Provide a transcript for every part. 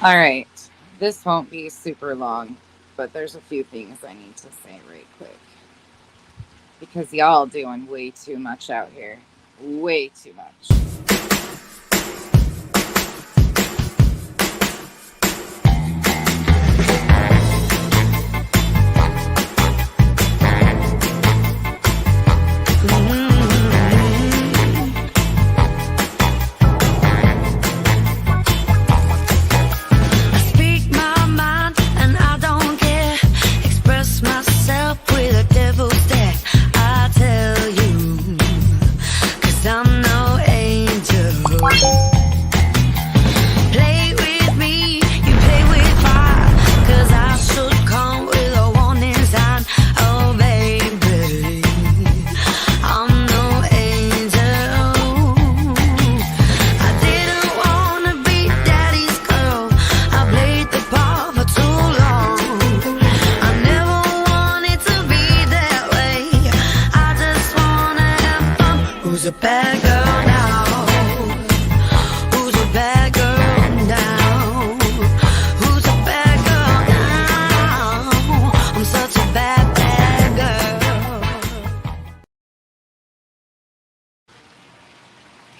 All right. This won't be super long, but there's a few things I need to say right quick. Because y'all doing way too much out here. Way too much.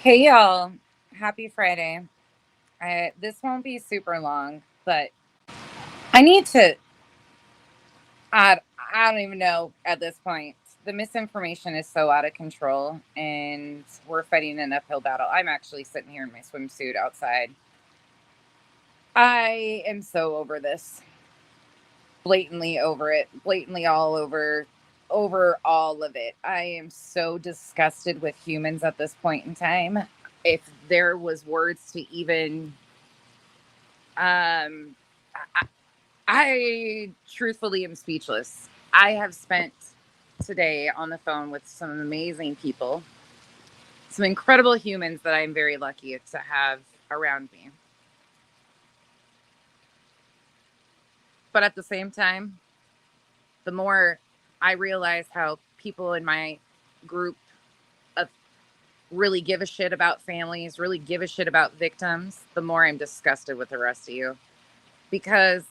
Hey y'all, happy Friday. This won't be super long, but I need to I, I don't even know at this point. The misinformation is so out of control and we're fighting an uphill battle. I'm actually sitting here in my swimsuit outside. I am so over this. Blatantly over it. Blatantly all over all of it. I am so disgusted with humans at this point in time. If there was words to even um I, I truthfully am speechless. I have spent today on the phone with some amazing people, some incredible humans that I'm very lucky to have around me. But at the same time, the more I realize how people in my group of really give a shit about families, really give a shit about victims, the more I'm disgusted with the rest of you. Because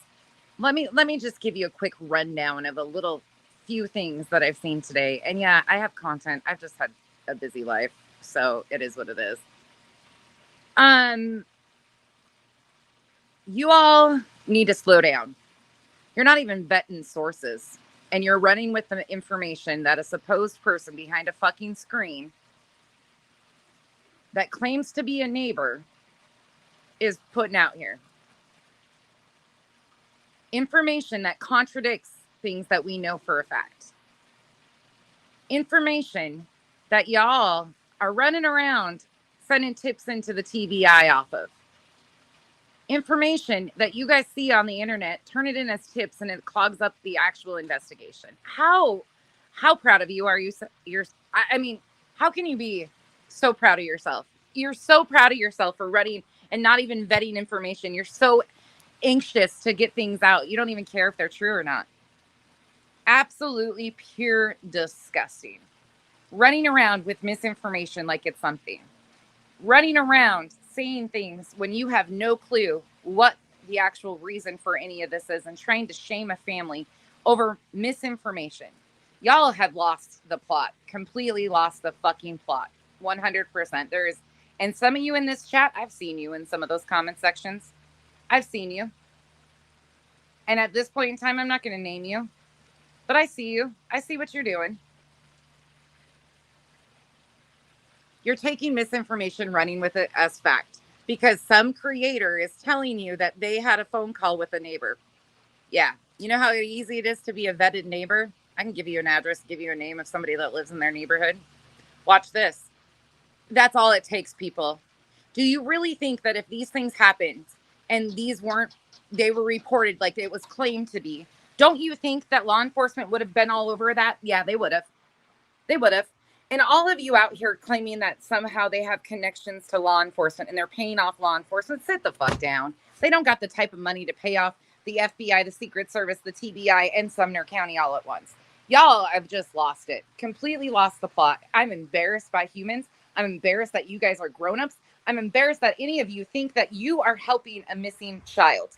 let me just give you a quick rundown of a little few things that I've seen today. And yeah, I have content. I've just had a busy life, so it is what it is. Um, you all need to slow down. You're not even vetting sources, and you're running with the information that a supposed person behind a fucking screen that claims to be a neighbor is putting out here. Information that contradicts things that we know for a fact. Information that y'all are running around sending tips into the TBI off of. Information that you guys see on the internet, turn it in as tips and it clogs up the actual investigation. How proud of you are you? I mean, how can you be so proud of yourself? You're so proud of yourself for running and not even vetting information. You're so anxious to get things out. You don't even care if they're true or not. Absolutely pure disgusting. Running around with misinformation like it's something. Running around saying things when you have no clue what the actual reason for any of this is and trying to shame a family over misinformation. Y'all have lost the plot, completely lost the fucking plot. 100%. And some of you in this chat, I've seen you in some of those comment sections. I've seen you. And at this point in time, I'm not going to name you, but I see you. I see what you're doing. You're taking misinformation, running with it as fact because some creator is telling you that they had a phone call with a neighbor. Yeah. You know how easy it is to be a vetted neighbor? I can give you an address, give you a name of somebody that lives in their neighborhood. Watch this. That's all it takes, people. Do you really think that if these things happened and they were reported like it was claimed to be, don't you think that law enforcement would have been all over that? Yeah, they would have. They would have. And all of you out here claiming that somehow they have connections to law enforcement and they're paying off law enforcement, sit the fuck down. They don't got the type of money to pay off the FBI, the Secret Service, the TBI, and Sumner County all at once. Y'all have just lost it. Completely lost the plot. I'm embarrassed by humans. I'm embarrassed that you guys are grown-ups I'm embarrassed that any of you think that you are helping a missing child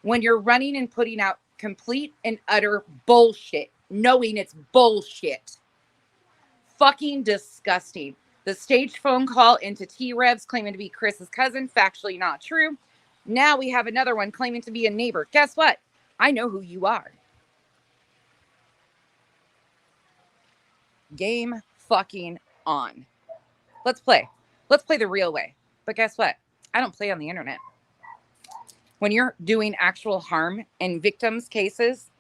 when you're running and putting out complete and utter bullshit, knowing it's bullshit. Fucking disgusting. The staged phone call into T-Revs claiming to be Chris's cousin, factually not true. Now we have another one claiming to be a neighbor. Guess what? I know who you are. Game fucking on. Let's play. Let's play the real way. But guess what? I don't play on the internet. When you're doing actual harm in victims' cases,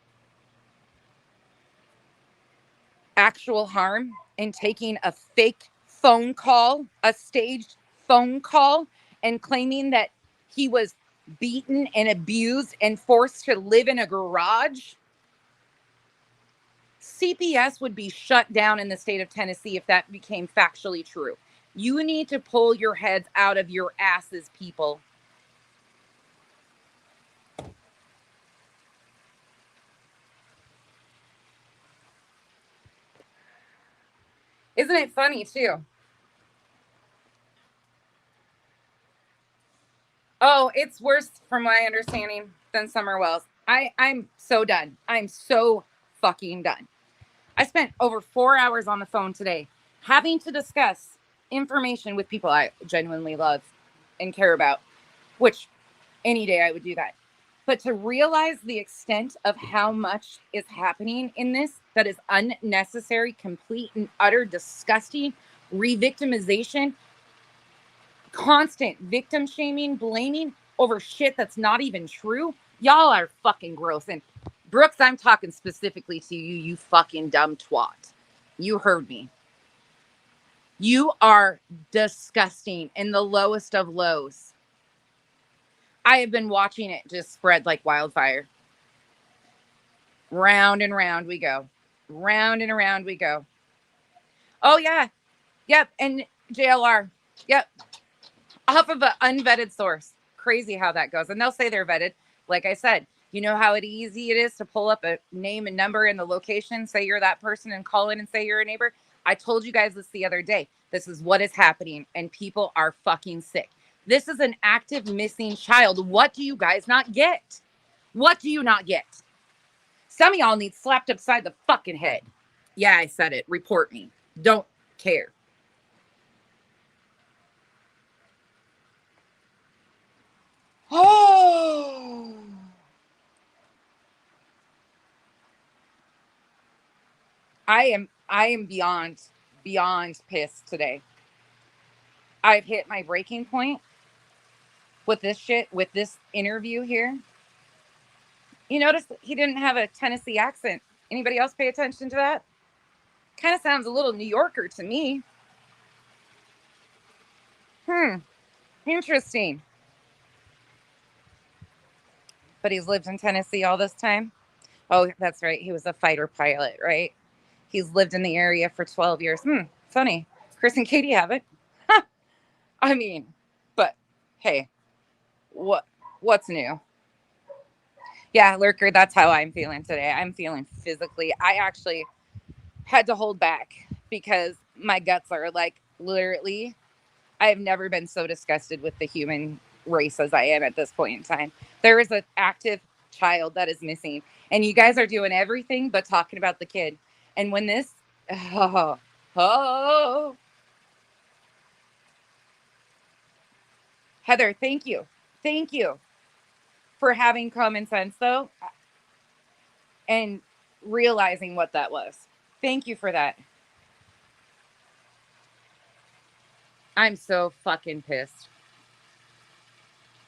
actual harm in taking a fake phone call, a staged phone call, and claiming that he was beaten and abused and forced to live in a garage, CPS would be shut down in the state of Tennessee if that became factually true. You need to pull your heads out of your asses, people. Isn't it funny, too? Oh, it's worse from my understanding than Summer Wells. I'm so done. I'm so fucking done. I spent over 4 hours on the phone today having to discuss information with people I genuinely love and care about, which any day I would do that. But to realize the extent of how much is happening in this that is unnecessary, complete and utter disgusting re-victimization, constant victim shaming, blaming over shit that's not even true. Y'all are fucking gross. And Brooks, I'm talking specifically to you, you fucking dumb twat. You heard me. You are disgusting in the lowest of lows. I have been watching it just spread like wildfire. Round and round we go. Round and around we go. Oh, yeah. Yep. And JLR. Yep. Off of an unvetted source. Crazy how that goes. And they'll say they're vetted. Like I said, you know how easy it is to pull up a name and number and the location, say you're that person, and call in and say you're a neighbor? I told you guys this the other day. This is what is happening, and people are fucking sick. This is an active missing child. What do you guys not get? What do you not get? Some of y'all need slapped upside the fucking head. Yeah, I said it. Report me. Don't care. Oh. I am beyond pissed today. I've hit my breaking point with this shit, with this interview here. You notice he didn't have a Tennessee accent. Anybody else pay attention to that? Kind of sounds a little New Yorker to me. Interesting. But he's lived in Tennessee all this time? Oh, that's right. He was a fighter pilot, right? He's lived in the area for 12 years. Funny. Chris and Katie have it. I mean, but hey, what's new? Yeah, Lurker, that's how I'm feeling today. I'm feeling physically. I actually had to hold back because my guts are like literally, I have never been so disgusted with the human race as I am at this point in time. There is an active child that is missing, and you guys are doing everything but talking about the kid. And when this, Heather, thank you. Thank you for having common sense, though, and realizing what that was. Thank you for that. I'm so fucking pissed.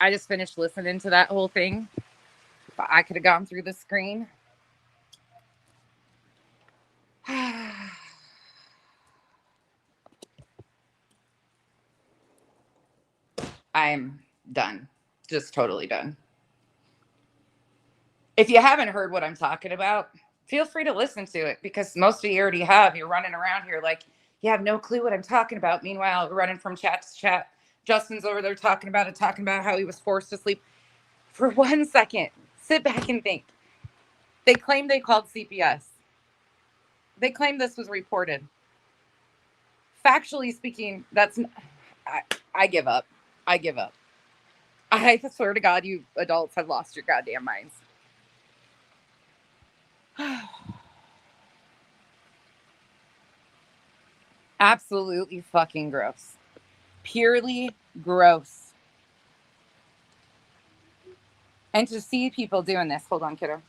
I just finished listening to that whole thing. If I could have gone through the screen. I'm done. Just totally done. If you haven't heard what I'm talking about, feel free to listen to it, because most of you already have. You're running around here like you have no clue what I'm talking about. Meanwhile, we're running from chat to chat. Justin's over there talking about how he was forced to sleep. For 1 second, sit back and think. They claim they called CPS. They claim this was reported. Factually speaking, I give up. I give up. I swear to God, you adults have lost your goddamn minds. Absolutely fucking gross. Purely gross. And to see people doing this, hold on, kiddo.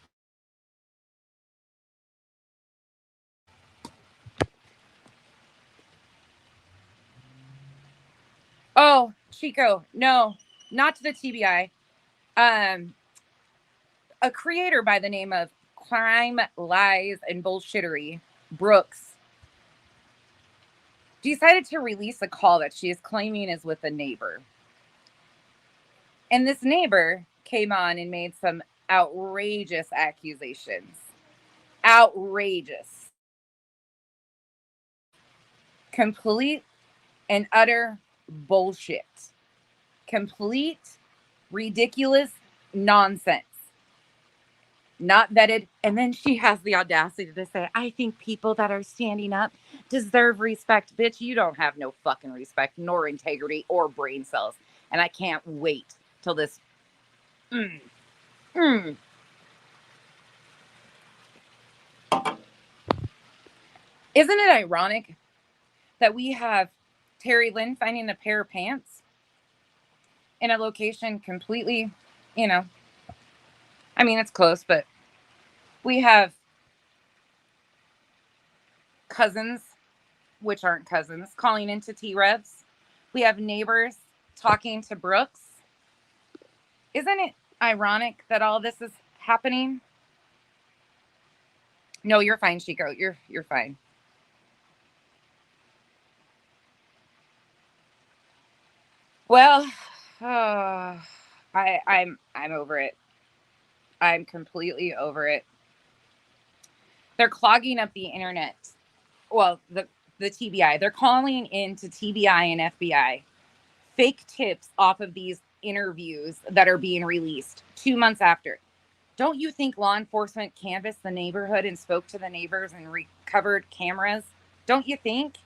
Oh, Chico, no, not to the TBI. A creator by the name of Crime, Lies, and Bullshittery, Brooks, decided to release a call that she is claiming is with a neighbor. And this neighbor came on and made some outrageous accusations. Outrageous. Complete and utter bullshit. Complete, ridiculous nonsense. Not vetted. And then she has the audacity to say, I think people that are standing up deserve respect. Bitch, you don't have no fucking respect, nor integrity, or brain cells. And I can't wait till this. Isn't it ironic that we have Terry Lynn finding a pair of pants in a location completely, I mean, it's close, but we have cousins, which aren't cousins, calling into T-Revs. We have neighbors talking to Brooks. Isn't it ironic that all this is happening? No, you're fine, Chico. You're fine. Well, I'm over it. I'm completely over it. They're clogging up the internet. Well, the TBI. They're calling into TBI and FBI fake tips off of these interviews that are being released 2 months after. Don't you think law enforcement canvassed the neighborhood and spoke to the neighbors and recovered cameras? Don't you think?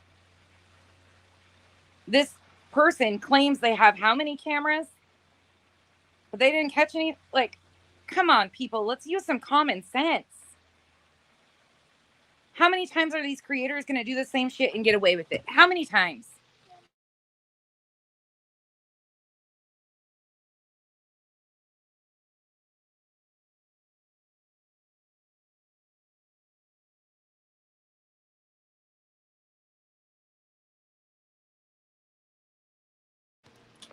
This person claims they have how many cameras? But they didn't catch any. Like, come on, people. Let's use some common sense. How many times are these creators going to do the same shit and get away with it? How many times?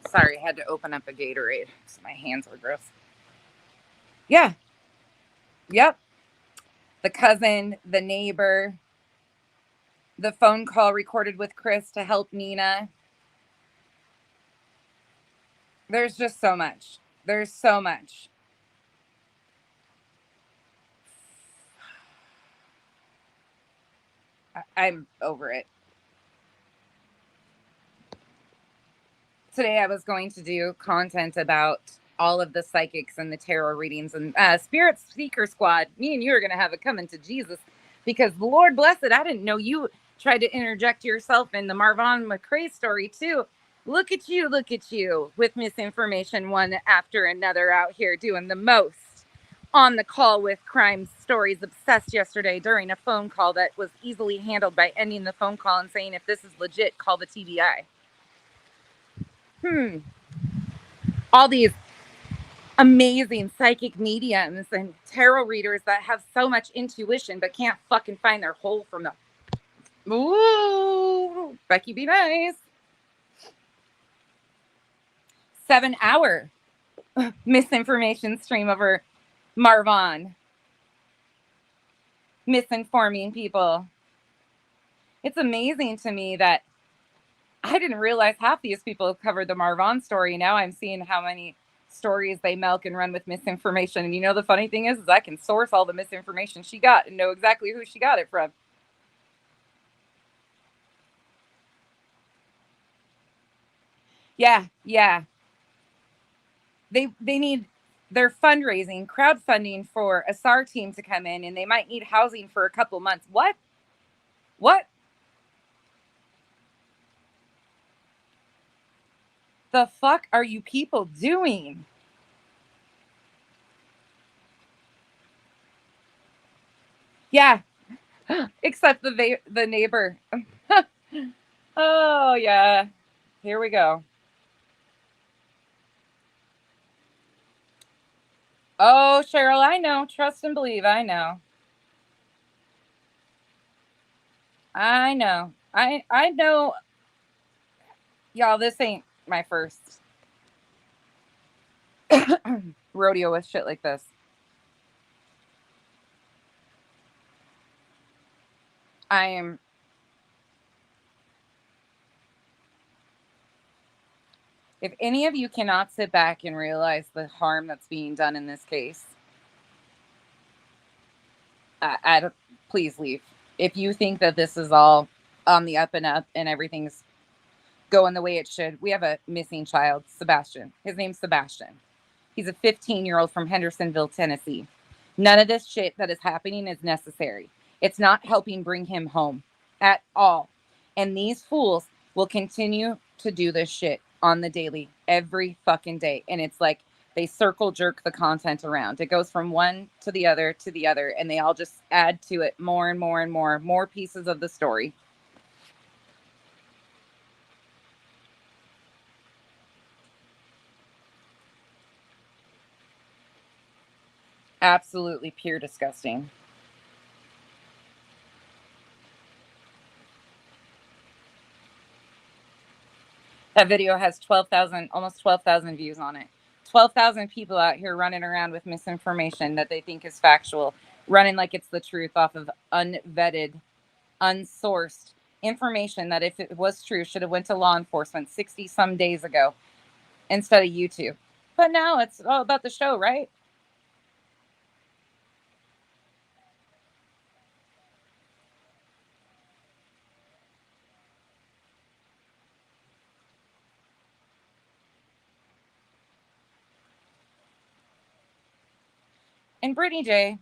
Sorry, I had to open up a Gatorade because my hands were gross. Yeah. Yep. The cousin, the neighbor, the phone call recorded with Chris to help Nina. There's just so much. There's so much. I'm over it. Today I was going to do content about all of the psychics and the tarot readings and Spirit Seeker Squad. Me and you are going to have a coming to Jesus because Lord bless it, I didn't know you tried to interject yourself in the Marvon McCrae story too. Look at you with misinformation one after another out here doing the most. On the call with Crime Stories Obsessed yesterday during a phone call that was easily handled by ending the phone call and saying, if this is legit, call the TBI. All these amazing psychic mediums and tarot readers that have so much intuition but can't fucking find their hole from the... Ooh, Becky, be nice. 7-hour misinformation stream over Marvon. Misinforming people. It's amazing to me that I didn't realize half these people have covered the Marvon story. Now I'm seeing how many stories they milk and run with misinformation. And you know, the funny thing is I can source all the misinformation she got and know exactly who she got it from. Yeah. They need their fundraising, crowdfunding for a SAR team to come in, and they might need housing for a couple months. What? The fuck are you people doing? Yeah, except the neighbor. Oh yeah, here we go. Oh, Cheryl, I know. Trust and believe. I know. I know. I know. Y'all, this ain't my first rodeo with shit like this. I am. If any of you cannot sit back and realize the harm that's being done in this case, I don't, please leave. If you think that this is all on the up and up and everything's going the way it should, we have a missing child, Sebastian. His name's Sebastian. He's a 15-year-old from Hendersonville, Tennessee. None of this shit that is happening is necessary. It's not helping bring him home at all. And these fools will continue to do this shit on the daily, every fucking day. And it's like they circle jerk the content around. It goes from one to the other, and they all just add to it more and more and more pieces of the story. Absolutely pure disgusting. That video has 12,000, almost 12,000 views on it. 12,000 people out here running around with misinformation that they think is factual, running like it's the truth off of unvetted, unsourced information that if it was true should have went to law enforcement 60 some days ago instead of YouTube. But now it's all about the show, right? And Brittany J,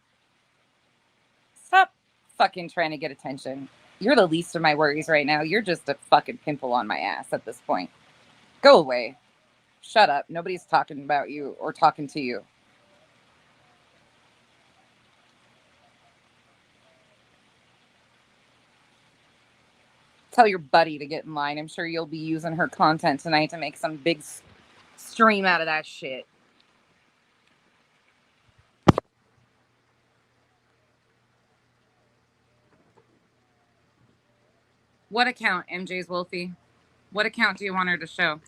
stop fucking trying to get attention. You're the least of my worries right now. You're just a fucking pimple on my ass at this point. Go away. Shut up. Nobody's talking about you or talking to you. Tell your buddy to get in line. I'm sure you'll be using her content tonight to make some big stream out of that shit. What account, MJ's Wolfie? What account do you want her to show?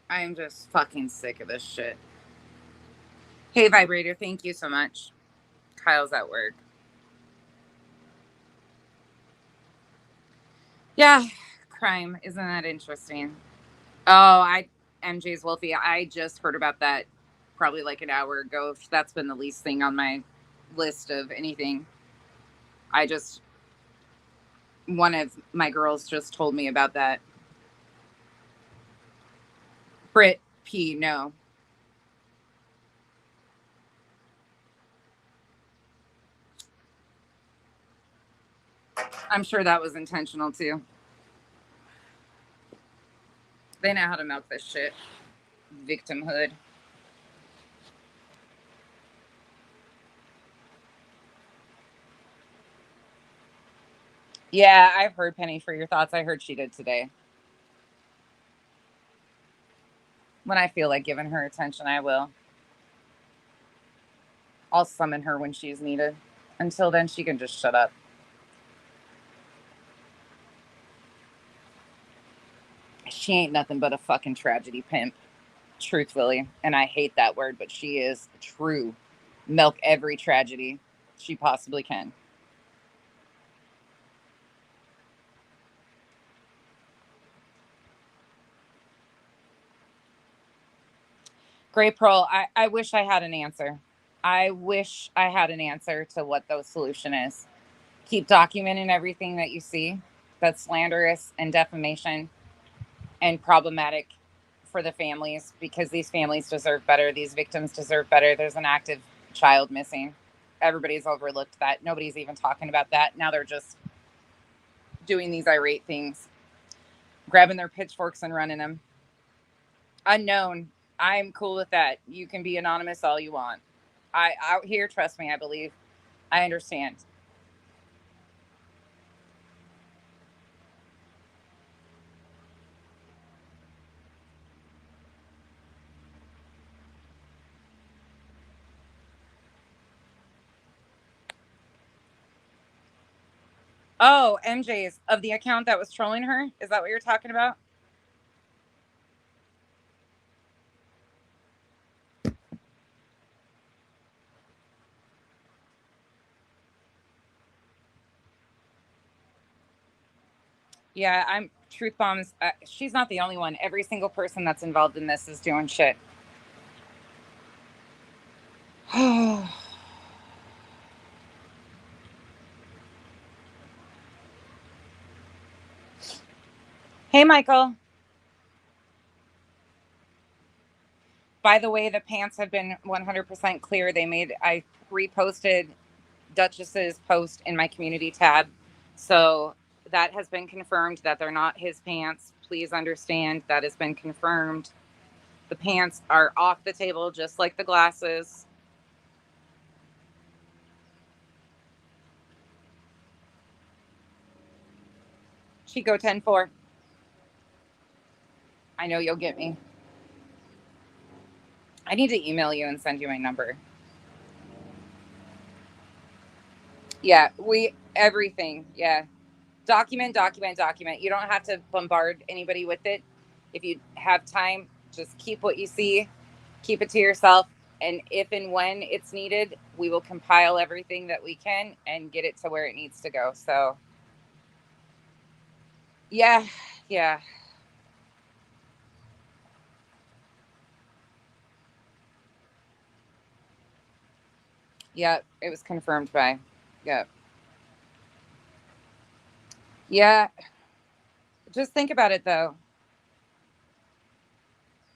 I am just fucking sick of this shit. Hey, Vibrator, thank you so much. Kyle's at work. Yeah, crime. Isn't that interesting? Oh, MJ's Wolfie, I just heard about that probably like an hour ago. That's been the least thing on my list of anything. I just, one of my girls just told me about that. Brit P, no. I'm sure that was intentional too. They know how to milk this shit. Victimhood. Yeah, I've heard Penny for your thoughts. I heard she did today. When I feel like giving her attention, I will. I'll summon her when she's needed. Until then, she can just shut up. She ain't nothing but a fucking tragedy pimp, truthfully. And I hate that word, but she is true. Milk every tragedy she possibly can. Great Pearl, I wish I had an answer. I wish I had an answer to what the solution is. Keep documenting everything that you see. that's slanderous and defamation and problematic for the families, because these families deserve better. These victims deserve better. There's an active child missing. Everybody's overlooked that. Nobody's even talking about that. Now they're just doing these irate things, grabbing their pitchforks and running them. Unknown. I'm cool with that. You can be anonymous all you want. I out here, trust me, I believe. I understand. Oh, MJ's of the account that was trolling her? Is that what you're talking about? Yeah, I'm Truth Bombs. She's not the only one. Every single person that's involved in this is doing shit. Hey, Michael. By the way, the pants have been 100% clear. I reposted Duchess's post in my community tab. So that has been confirmed that they're not his pants. Please understand that has been confirmed. The pants are off the table, just like the glasses. Chico 10-4. I know you'll get me. I need to email you and send you my number. Yeah, everything. Yeah. Document, document, document. You don't have to bombard anybody with it. If you have time, just keep what you see, keep it to yourself. And if and when it's needed, we will compile everything that we can and get it to where it needs to go. So, yeah, yeah. Yeah, it was confirmed by. Yeah. Yeah. Just think about it though.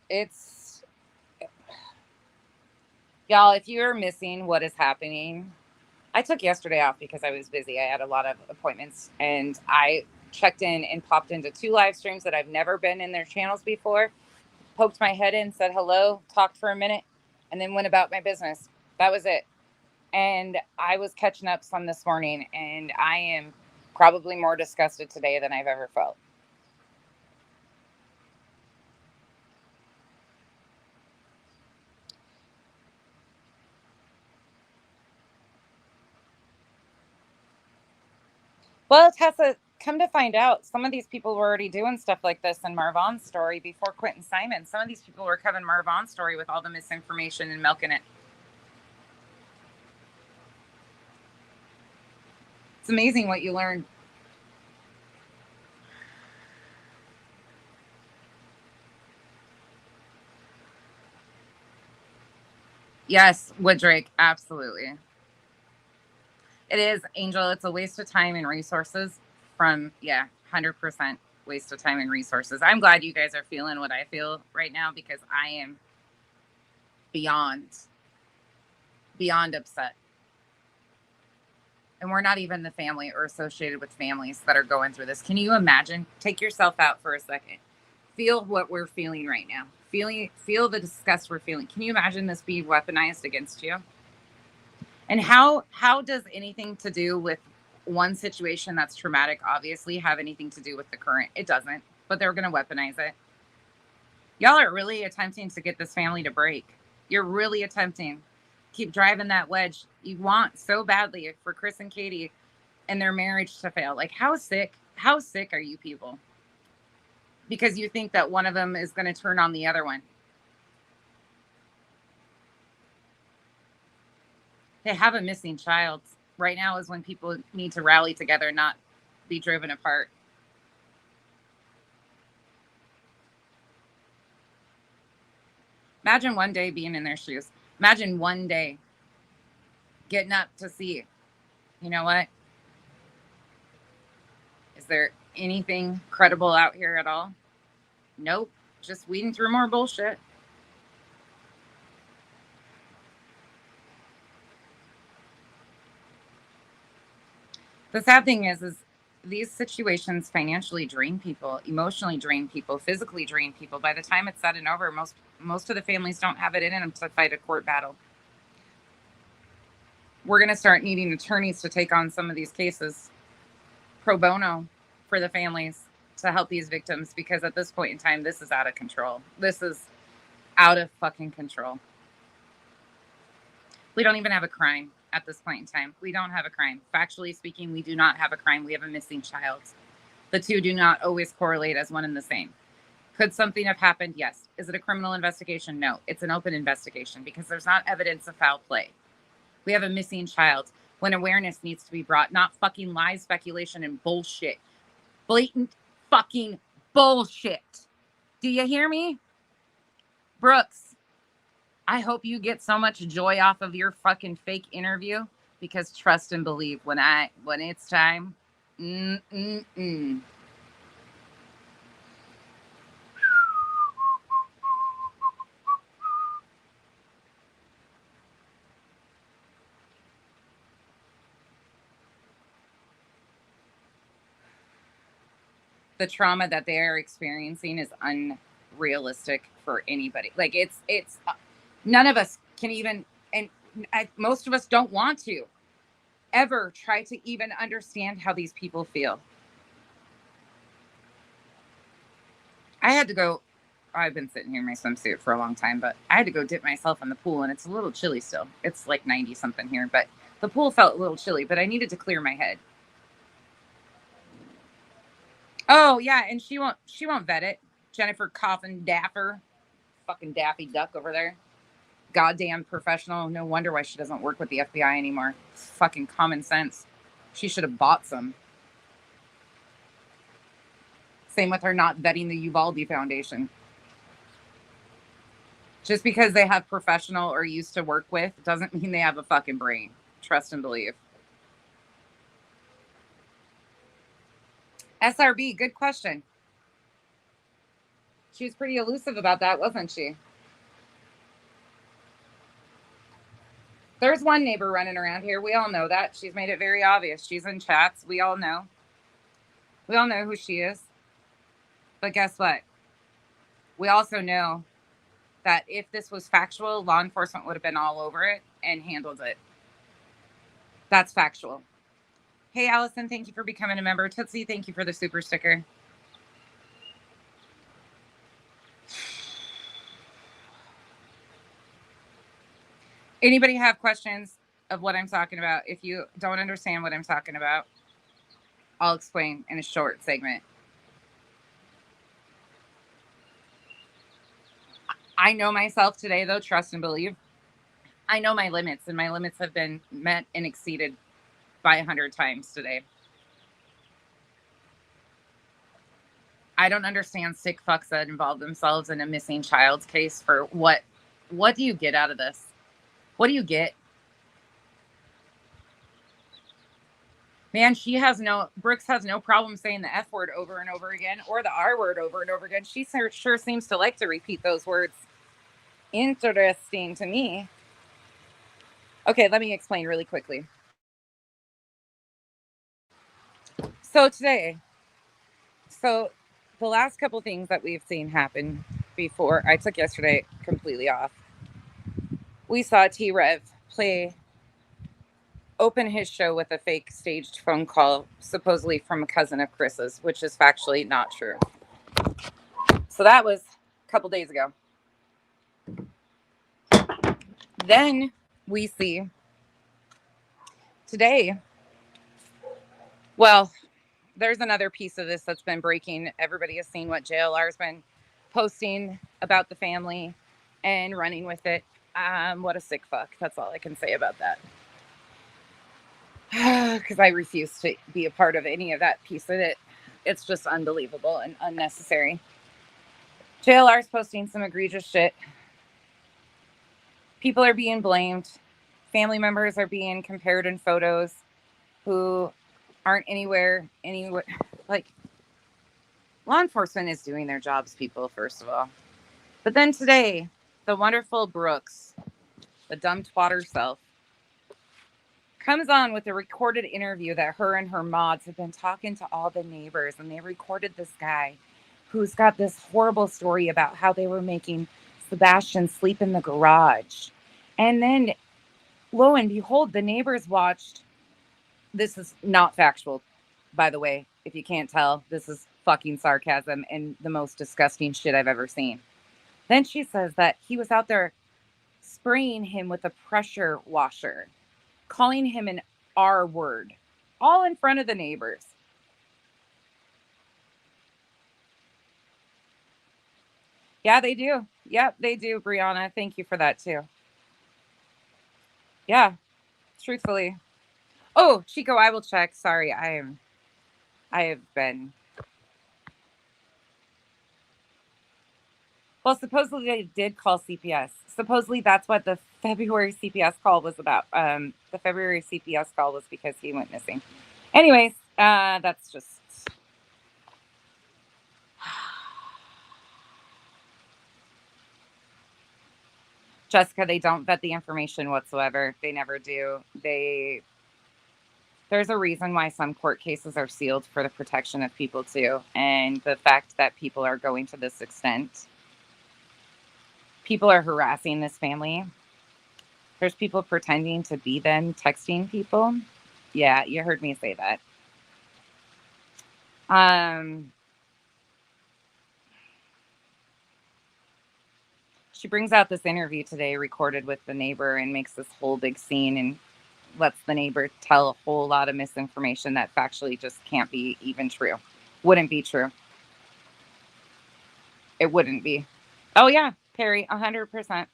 It's Y'all, if you're missing what is happening, I took yesterday off because I was busy. I had a lot of appointments and I checked in and popped into 2 live streams that I've never been in their channels before, poked my head in, said hello, talked for a minute, and then went about my business. That was it. And I was catching up some this morning, and I am probably more disgusted today than I've ever felt. Well, Tessa, come to find out, some of these people were already doing stuff like this in Marvon's story before Quentin Simon. Some of these people were covering Marvon's story with all the misinformation and milking it. It's amazing what you learn. Yes, Woodrick, absolutely. It is, Angel. It's a waste of time and resources from, yeah, 100% waste of time and resources. I'm glad you guys are feeling what I feel right now because I am beyond, beyond upset. And we're not even the family or associated with families that are going through this. Can you imagine? Take yourself out for a second. Feel what we're feeling right now. Feel the disgust we're feeling. Can you imagine this being weaponized against you? And how does anything to do with one situation that's traumatic obviously have anything to do with the current? It doesn't, but they're going to weaponize it. Y'all are really attempting to get this family to break. You're really attempting. Keep driving that wedge. You want so badly for Chris and Katie and their marriage to fail. Like how sick are you people? Because you think that one of them is going to turn on the other one. They have a missing child. Right now is when people need to rally together, not be driven apart. Imagine one day being in their shoes. Imagine one day getting up to see, you know what? Is there anything credible out here at all? Nope. Just weeding through more bullshit. The sad thing is these situations financially drain people, emotionally drain people, physically drain people. By the time it's said and over, most of the families don't have it in them to fight a court battle. We're going to start needing attorneys to take on some of these cases pro bono for the families to help these victims, because at this point in time, this is out of control. This is out of fucking control. We don't even have a crime at this point in time. We don't have a crime. Factually speaking, we do not have a crime. We have a missing child. The two do not always correlate as one and the same. Could something have happened? Yes. Is it a criminal investigation? No. It's an open investigation because there's not evidence of foul play. We have a missing child when awareness needs to be brought, not fucking lies, speculation, and bullshit. Blatant fucking bullshit. Do you hear me? Brooks, I hope you get so much joy off of your fucking fake interview, because trust and believe, when it's time, the trauma that they're experiencing is unrealistic for anybody. Like it's none of us can even, and most of us don't want to ever try to even understand how these people feel. I had to go, I've been sitting here in my swimsuit for a long time, but I had to go dip myself in the pool, and it's a little chilly still. It's like 90 something here, but the pool felt a little chilly, but I needed to clear my head. Oh yeah, and she won't vet it. Jennifer Coffin Daffer, fucking Daffy Duck over there. Goddamn professional. No wonder why she doesn't work with the FBI anymore. Fucking common sense. She should have bought some. Same with her not vetting the Uvalde Foundation. Just because they have professional or used to work with doesn't mean they have a fucking brain. Trust and believe. SRB, good question. She was pretty elusive about that, wasn't she? There's one neighbor running around here. We all know that. She's made it very obvious. She's in chats. We all know. We all know who she is. But guess what? We also know that if this was factual, law enforcement would have been all over it and handled it. That's factual. Hey, Allison, thank you for becoming a member. Tootsie, thank you for the super sticker. Anybody have questions of what I'm talking about? If you don't understand what I'm talking about, I'll explain in a short segment. I know myself today, though, trust and believe. I know my limits, and my limits have been met and exceeded by 100 times today. I don't understand sick fucks that involve themselves in a missing child's case for what do you get out of this? What do you get? Man, Brooks has no problem saying the F word over and over again, or the R word over and over again. She sure seems to like to repeat those words. Interesting to me. Okay, let me explain really quickly. So the last couple things that we've seen happen before, I took yesterday completely off. We saw T-Rev open his show with a fake staged phone call, supposedly from a cousin of Chris's, which is factually not true. So that was a couple days ago. Then we see today, well, there's another piece of this that's been breaking. Everybody has seen what JLR's been posting about the family and running with it. What a sick fuck. That's all I can say about that. Because I refuse to be a part of any of that piece of it. It's just unbelievable and unnecessary. JLR's posting some egregious shit. People are being blamed. Family members are being compared in photos who aren't anywhere. Like, Law enforcement is doing their jobs, people, first of all. But then today, the wonderful Brooks, the dumb twat herself, comes on with a recorded interview that her and her mods have been talking to all the neighbors, and they recorded this guy who's got this horrible story about how they were making Sebastian sleep in the garage. And then, lo and behold, the neighbors watched. This is not factual, by the way. If you can't tell, this is fucking sarcasm and the most disgusting shit I've ever seen. Then she says that he was out there spraying him with a pressure washer, calling him an R word, all in front of the neighbors. Yeah, they do. Yep, they do, Brianna. Thank you for that too. Yeah, truthfully. Oh, Chico, I will check. Sorry, I have been. Well, supposedly they did call CPS. Supposedly that's what the February CPS call was about. The February CPS call was because he went missing. Anyways, that's just. Jessica, they don't vet the information whatsoever. They never do. There's a reason why some court cases are sealed for the protection of people too. And the fact that people are going to this extent, people are harassing this family. There's people pretending to be them, texting people. Yeah, you heard me say that. She brings out this interview today recorded with the neighbor and makes this whole big scene and lets the neighbor tell a whole lot of misinformation that factually just can't be even true. Wouldn't be true. It wouldn't be. Oh yeah, Perry, 100%.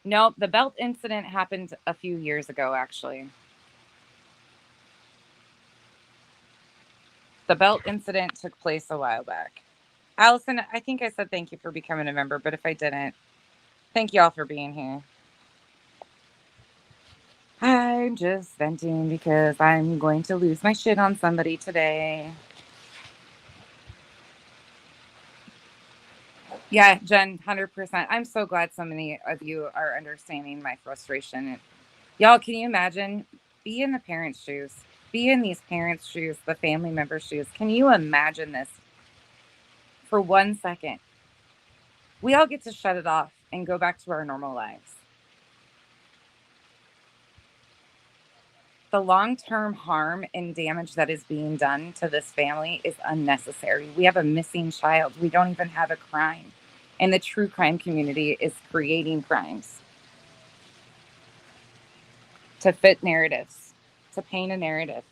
No, the belt incident happened a few years ago, actually. The belt incident took place a while back. Allison, I think I said thank you for becoming a member, but if I didn't, thank you all for being here. I'm just venting because I'm going to lose my shit on somebody today. Yeah, Jen, 100%. I'm so glad so many of you are understanding my frustration. Y'all, can you imagine? Be in the parents' shoes. Be in these parents' shoes, the family members' shoes. Can you imagine this for 1 second? We all get to shut it off and go back to our normal lives. The long-term harm and damage that is being done to this family is unnecessary. We have a missing child. We don't even have a crime. And the true crime community is creating crimes to fit narratives, to paint a narrative.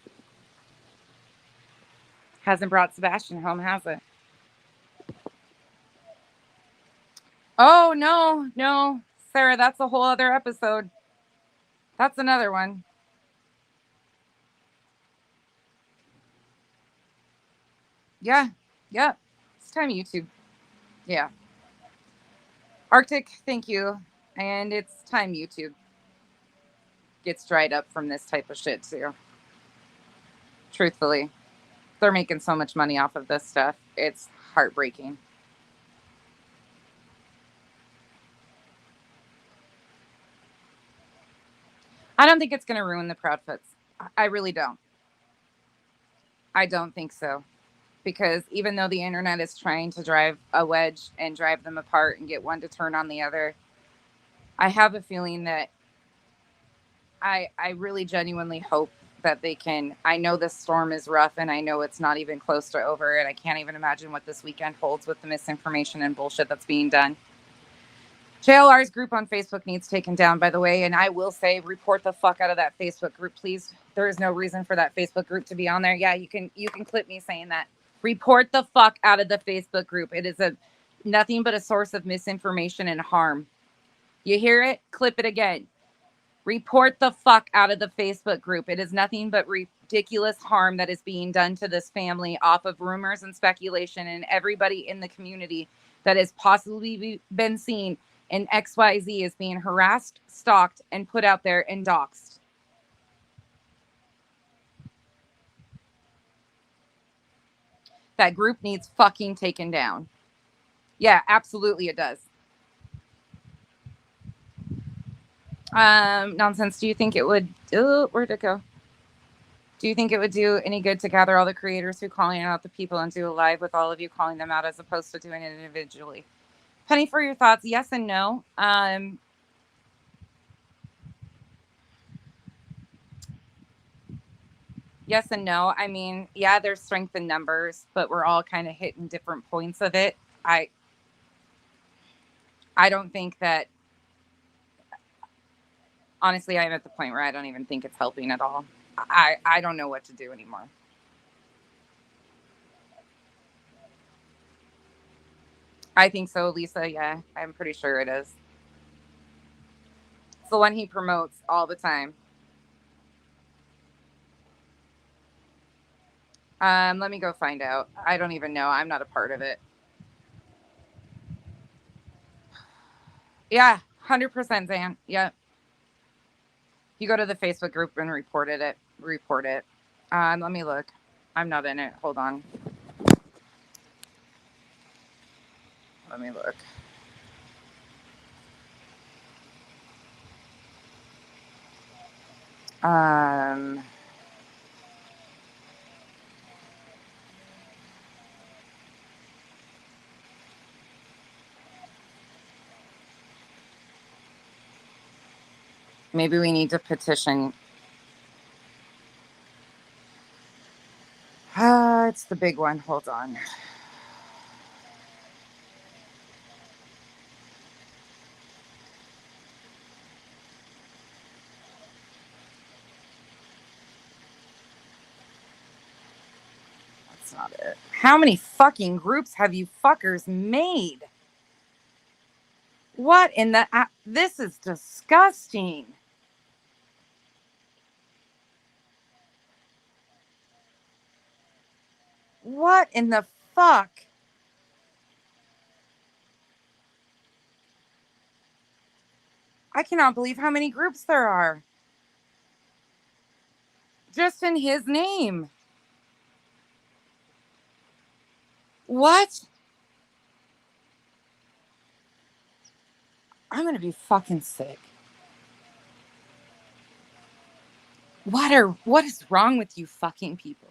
Hasn't brought Sebastian home, has it? Oh, no. Sarah, that's a whole other episode. That's another one. Yeah. It's time YouTube. Yeah. Arctic, thank you. And it's time YouTube gets dried up from this type of shit too. Truthfully, they're making so much money off of this stuff. It's heartbreaking. I don't think it's going to ruin the Proudfoots. I really don't. I don't think so. Because even though the internet is trying to drive a wedge and drive them apart and get one to turn on the other, I have a feeling that I really genuinely hope that they can. I know this storm is rough and I know it's not even close to over, and I can't even imagine what this weekend holds with the misinformation and bullshit that's being done. JLR's group on Facebook needs taken down, by the way, and I will say report the fuck out of that Facebook group, please. There is no reason for that Facebook group to be on there. Yeah, you can clip me saying that. Report the fuck out of the Facebook group. It is nothing but a source of misinformation and harm. You hear it? Clip it again. Report the fuck out of the Facebook group. It is nothing but ridiculous harm that is being done to this family off of rumors and speculation, and everybody in the community that has possibly been seen in XYZ is being harassed, stalked, and put out there and doxxed. That group needs fucking taken down. Yeah, absolutely it does. Nonsense. Do you think it would... where'd it go? Do you think it would do any good to gather all the creators who calling out the people and do a live with all of you calling them out as opposed to doing it individually? Penny, for your thoughts, yes and no. Yes and no. I mean, yeah, there's strength in numbers, but we're all kind of hitting different points of it. I don't think that, honestly, I'm at the point where I don't even think it's helping at all. I don't know what to do anymore. I think so, Lisa. Yeah, I'm pretty sure it is. It's the one he promotes all the time. Let me go find out. I don't even know. I'm not a part of it. Yeah, 100% Zan. Yeah. You go to the Facebook group and report it. Let me look. I'm not in it. Hold on. Let me look. Maybe we need to petition. It's the big one. Hold on. That's not it. How many fucking groups have you fuckers made? What in the... this is disgusting. What in the fuck? I cannot believe how many groups there are. Just in his name. What? I'm gonna be fucking sick. What is wrong with you fucking people?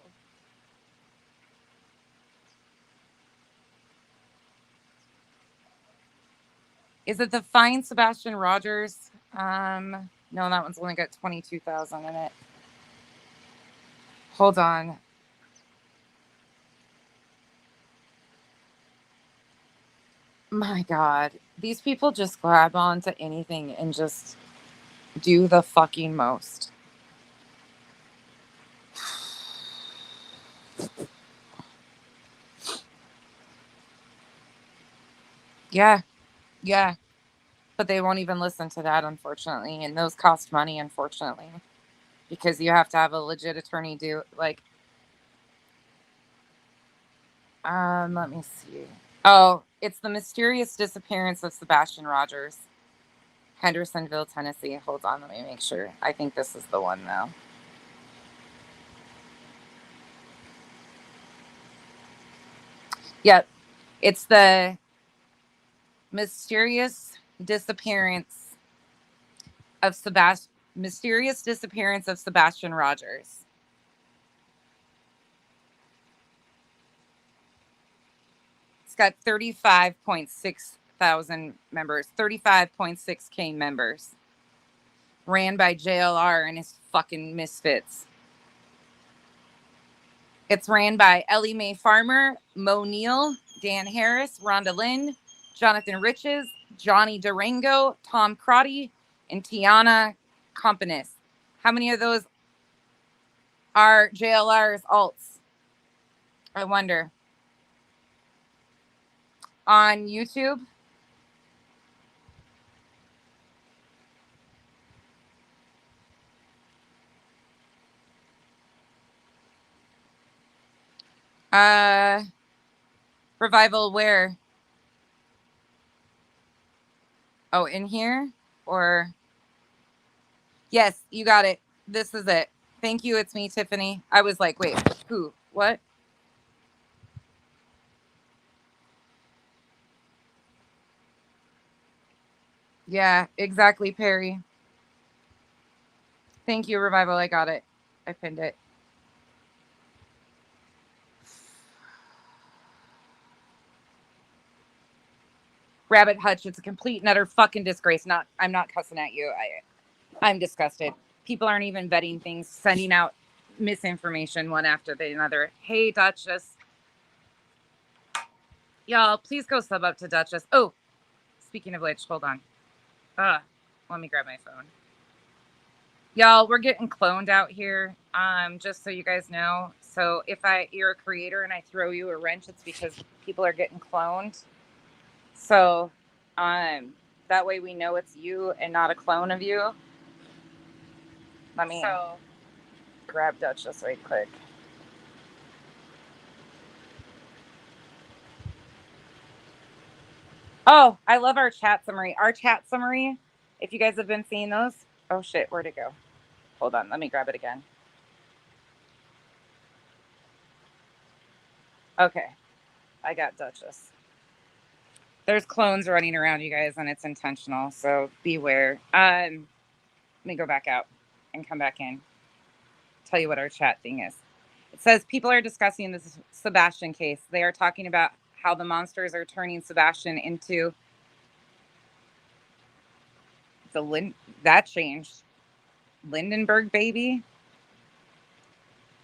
Is it the Fine Sebastian Rogers? No, that one's only got 22,000 in it. Hold on. My God. These people just grab onto anything and just do the fucking most. Yeah. Yeah. But they won't even listen to that, unfortunately. And those cost money, unfortunately. Because you have to have a legit attorney do, like... let me see. Oh, it's the mysterious disappearance of Sebastian Rogers. Hendersonville, Tennessee. Hold on, let me make sure. I think this is the one, though. Yep. It's the mysterious disappearance of Sebastian Rogers. It's got 35.6 thousand members, 35.6K members. Ran by JLR and his fucking misfits. It's ran by Ellie Mae Farmer, Mo Neal, Dan Harris, Rhonda Lynn, Jonathan Riches, Johnny Durango, Tom Crotty, and Tiana Companis. How many of those are JLR's alts? I wonder. On YouTube? Revival where? Oh, in here? Or... Yes, you got it. This is it. Thank you. It's me, Tiffany. I was like, wait, who? What? Yeah, exactly, Perry. Thank you, Revival. I got it. I pinned it. Rabbit Hutch, it's a complete and utter fucking disgrace. I'm not cussing at you. I'm disgusted. People aren't even vetting things, sending out misinformation one after the another. Hey, Duchess. Y'all, please go sub up to Duchess. Oh, speaking of which, hold on. Let me grab my phone. Y'all, we're getting cloned out here. Just so you guys know. So if you're a creator and I throw you a wrench, it's because people are getting cloned. So, that way we know it's you and not a clone of you. Let me grab Duchess right quick. Oh, I love our chat summary. Our chat summary, if you guys have been seeing those. Oh shit, where'd it go? Hold on, let me grab it again. Okay, I got Duchess. There's clones running around, you guys, and it's intentional, so beware. Let me go back out and come back in. Tell you what our chat thing is. It says people are discussing this Sebastian case. They are talking about how the monsters are turning Sebastian into that changed. Lindenberg baby?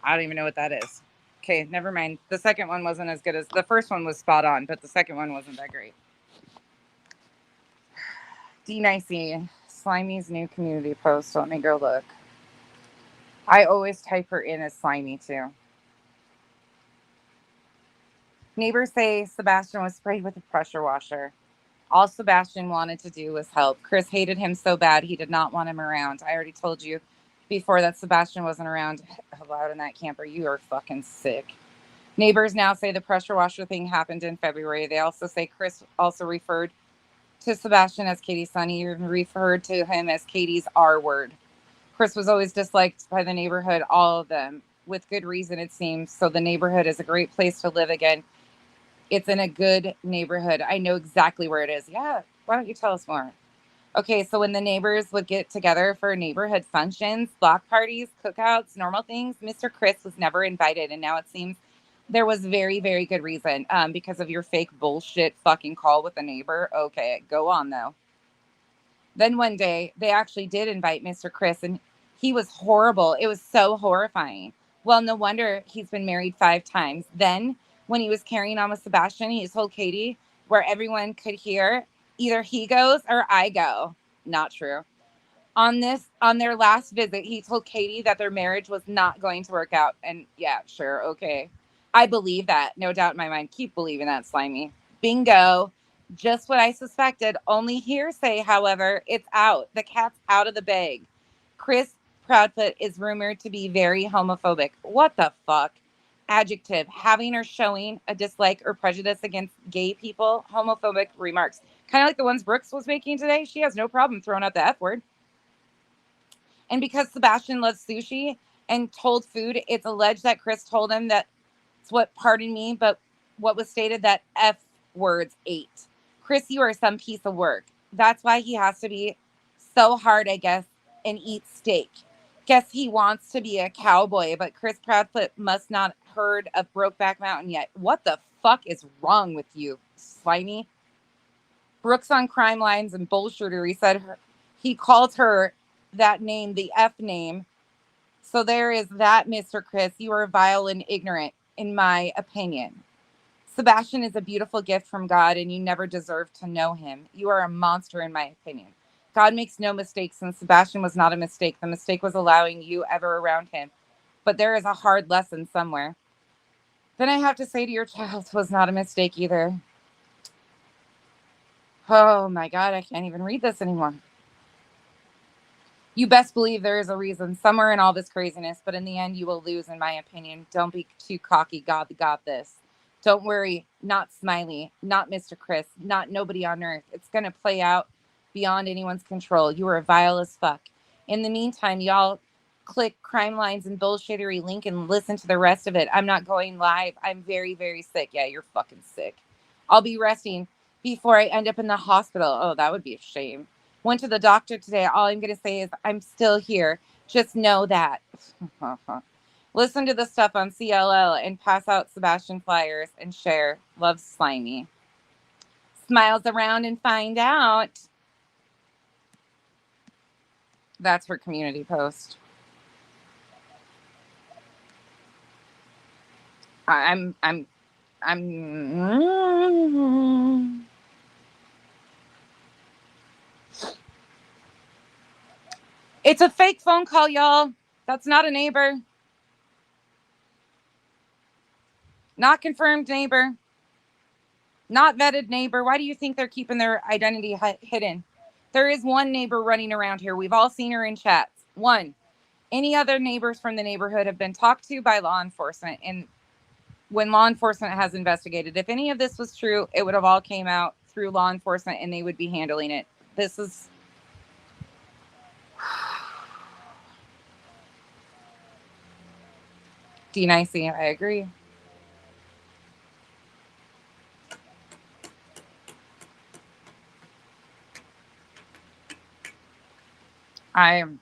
I don't even know what that is. Okay, never mind. The second one wasn't as good as the first one was spot on, but the second one wasn't that great. D-Nicey, Slimy's new community post. Let me go look. I always type her in as Slimy too. Neighbors say Sebastian was sprayed with a pressure washer. All Sebastian wanted to do was help. Chris hated him so bad he did not want him around. I already told you before that Sebastian wasn't around allowed in that camper. You are fucking sick. Neighbors now say the pressure washer thing happened in February. They also say Chris also referred to Sebastian as Katie's son. He even referred to him as Katie's R word. Chris was always disliked by the neighborhood, all of them, with good reason, it seems. So the neighborhood is a great place to live again. It's in a good neighborhood. I know exactly where it is. Yeah. Why don't you tell us more? Okay. So when the neighbors would get together for neighborhood functions, block parties, cookouts, normal things, Mr. Chris was never invited. And now it seems there was very, very good reason because of your fake bullshit fucking call with the neighbor. Okay. Go on, though. Then one day they actually did invite Mr. Chris and he was horrible. It was so horrifying. Well, no wonder he's been married 5 times. Then when he was carrying on with Sebastian, he told Katie where everyone could hear either he goes or I go. Not true. On their last visit, he told Katie that their marriage was not going to work out. And yeah, sure, okay. I believe that. No doubt in my mind. Keep believing that, Slimy. Bingo. Just what I suspected. Only hearsay, however. It's out. The cat's out of the bag. Chris Proudfoot is rumored to be very homophobic. What the fuck? Adjective, having or showing a dislike or prejudice against gay people. Homophobic remarks. Kind of like the ones Brooks was making today. She has no problem throwing out the F word. And because Sebastian loves sushi and told food, it's alleged that Chris told him that it's what, pardon me, but what was stated that F words ate. Chris, you are some piece of work. That's why he has to be so hard, I guess, and eat steak. Guess he wants to be a cowboy, but Chris Proudfoot must not heard of Brokeback Mountain yet. What the fuck is wrong with you, Slimy? Brooks on Crime Lines and Bullshooter, he called her that name, the F name. So there is that, Mr. Chris. You are vile and ignorant, in my opinion. Sebastian is a beautiful gift from God, and you never deserve to know him. You are a monster, in my opinion. God makes no mistakes, and Sebastian was not a mistake. The mistake was allowing you ever around him. But there is a hard lesson somewhere. Then I have to say to your child was not a mistake either. Oh my God, I can't even read this anymore. You best believe there is a reason somewhere in all this craziness, but in the end, you will lose, in my opinion. Don't be too cocky. God got this. Don't worry. Not Smiley, not Mr. Chris, not nobody on earth. It's going to play out beyond anyone's control. You are vile as fuck. In the meantime, y'all click Crime Lines and Bullshittery link and listen to the rest of it. I'm not going live. I'm very, very sick. Yeah, you're fucking sick. I'll be resting before I end up in the hospital. Oh, that would be a shame. Went to the doctor today. All I'm going to say is I'm still here. Just know that. Listen to the stuff on CLL and pass out Sebastian flyers and share. Love, Slimy. Smiles around and find out. That's her community post. I'm It's a fake phone call, y'all. That's not a neighbor. Not confirmed neighbor. Not vetted neighbor. Why do you think they're keeping their identity hidden? There is one neighbor running around here. We've all seen her in chats. One. Any other neighbors from the neighborhood have been talked to by law enforcement, and when law enforcement has investigated, if any of this was true, it would have all came out through law enforcement and they would be handling it. This is D-Nicey. I agree. I'm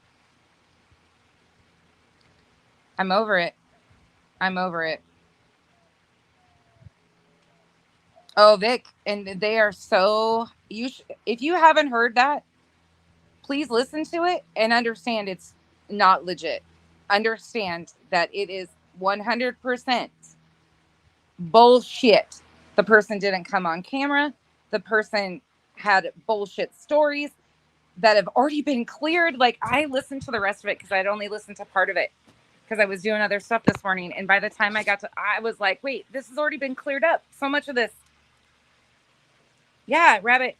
over it. I'm over it. Oh, Vic, and they are so if you haven't heard that, please listen to it and understand it's not legit. Understand that it is 100% bullshit. The person didn't come on camera. The person had bullshit stories that have already been cleared. Like, I listened to the rest of it because I'd only listened to part of it because I was doing other stuff this morning. And by the time I was like, wait, this has already been cleared up. So much of this. Yeah, Rabbit.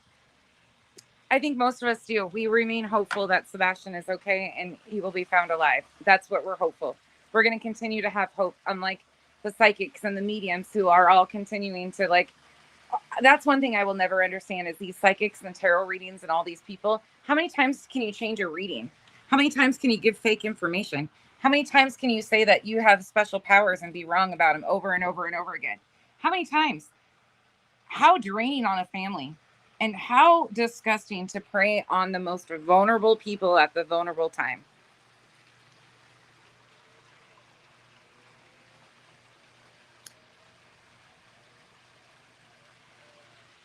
I think most of us do. We remain hopeful that Sebastian is okay and he will be found alive. That's what we're hopeful. We're going to continue to have hope, unlike the psychics and the mediums who are all continuing to, like, that's one thing I will never understand is these psychics and tarot readings and all these people. How many times can you change your reading? How many times can you give fake information? How many times can you say that you have special powers and be wrong about them over and over and over again? How many times? How draining on a family. And how disgusting to prey on the most vulnerable people at the vulnerable time.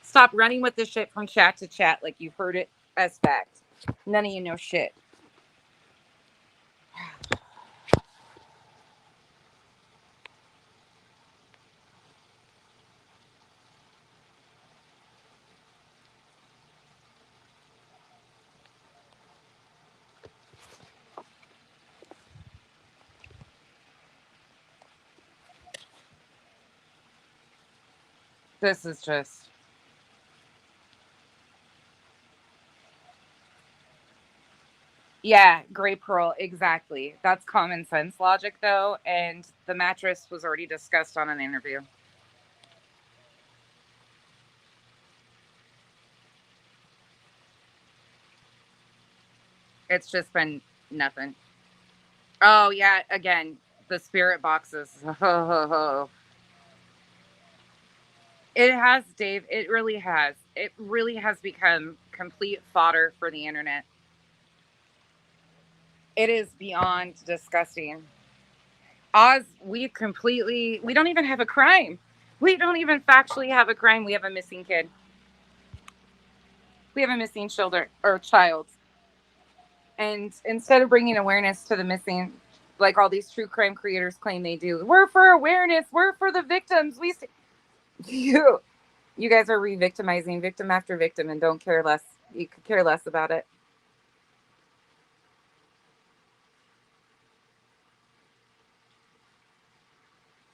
Stop running with this shit from chat to chat like you've heard it as fact. None of you know shit. This is just... Yeah, Gray Pearl, exactly. That's common sense logic, though, and the mattress was already discussed on an interview. It's just been nothing. Oh, yeah, again, the spirit boxes. It has, Dave. It really has. It really has become complete fodder for the internet. It is beyond disgusting. Oz, we don't even have a crime. We don't even factually have a crime. We have a missing kid. We have a missing child. And instead of bringing awareness to the missing, like all these true crime creators claim they do, we're for awareness. We're for the victims. You guys are re-victimizing victim after victim and don't care less. You could care less about it.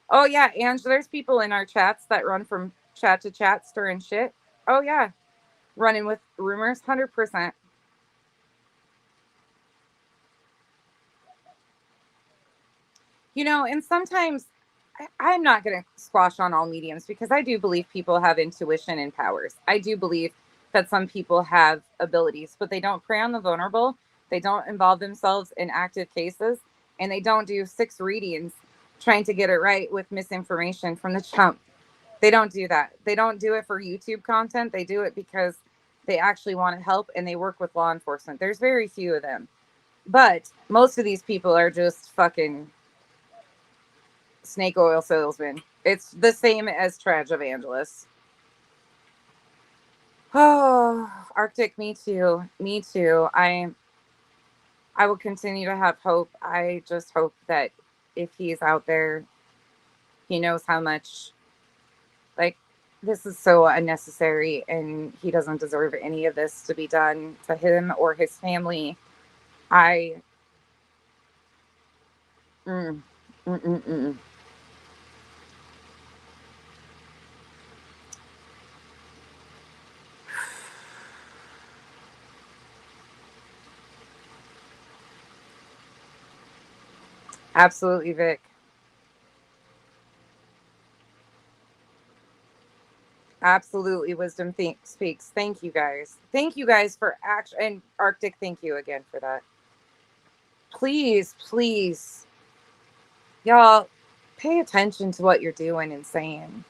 Oh, yeah, Ange, there's people in our chats that run from chat to chat stirring shit. Oh, yeah. Running with rumors, 100%. You know, and sometimes I'm not going to squash on all mediums because I do believe people have intuition and powers. I do believe that some people have abilities, but they don't prey on the vulnerable. They don't involve themselves in active cases, and they don't do 6 readings trying to get it right with misinformation from the jump. They don't do that. They don't do it for YouTube content. They do it because They actually want to help and they work with law enforcement. There's very few of them. But most of these people are just fucking snake oil salesmen. It's the same as trash evangelists. Oh, Arctic, me too. Me too. I will continue to have hope. I just hope that if he's out there, he knows how much, like, this is so unnecessary and he doesn't deserve any of this to be done to him or his family. I mm, mm, mm, mm. Absolutely, Vic. Absolutely, wisdom speaks. Thank you guys. Thank you guys for action. And Arctic, thank you again for that. Please, please, y'all, pay attention to what you're doing and saying.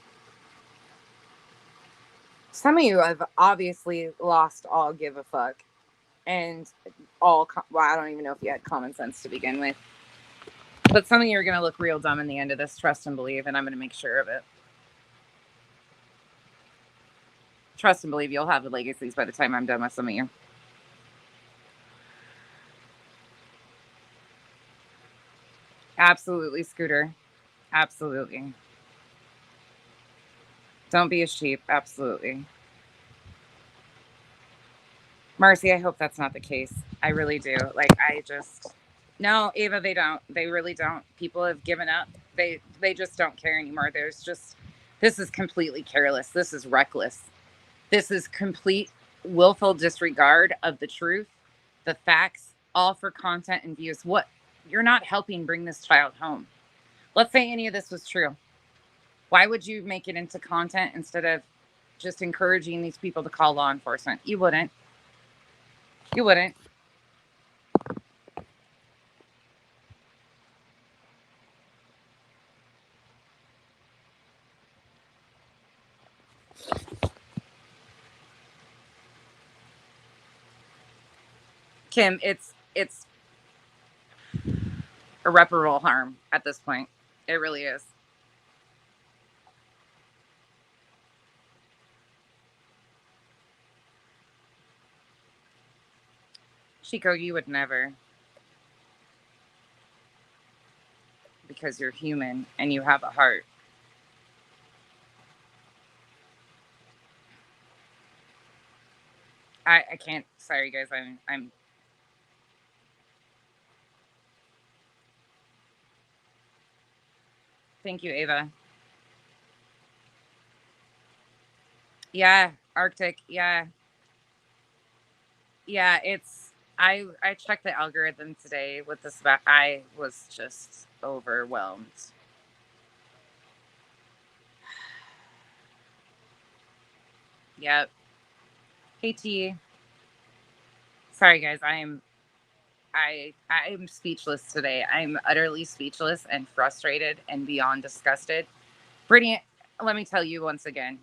Some of you have obviously lost all give a fuck and well, I don't even know if you had common sense to begin with. But some of you are going to look real dumb in the end of this. Trust and believe, and I'm going to make sure of it. Trust and believe you'll have the legacies by the time I'm done with some of you. Absolutely, Scooter. Absolutely. Don't be a sheep. Absolutely. Marcy, I hope that's not the case. I really do. Like, no, Ava, they don't. They really don't. People have given up. They just don't care anymore. This is completely careless. This is reckless. This is complete willful disregard of the truth, the facts, all for content and views. You're not helping bring this child home. Let's say any of this was true. Why would you make it into content instead of just encouraging these people to call law enforcement? You wouldn't. You wouldn't. Kim, it's irreparable harm at this point. It really is. Chico, you would never. Because you're human and you have a heart. I can't. Sorry, guys. I'm. Thank you, Ava. Yeah, Arctic. Yeah, yeah. I checked the algorithm today with this. I was just overwhelmed. Yep. Hey T. Sorry, guys. I'm speechless today. I'm utterly speechless and frustrated and beyond disgusted. Brittany, let me tell you once again,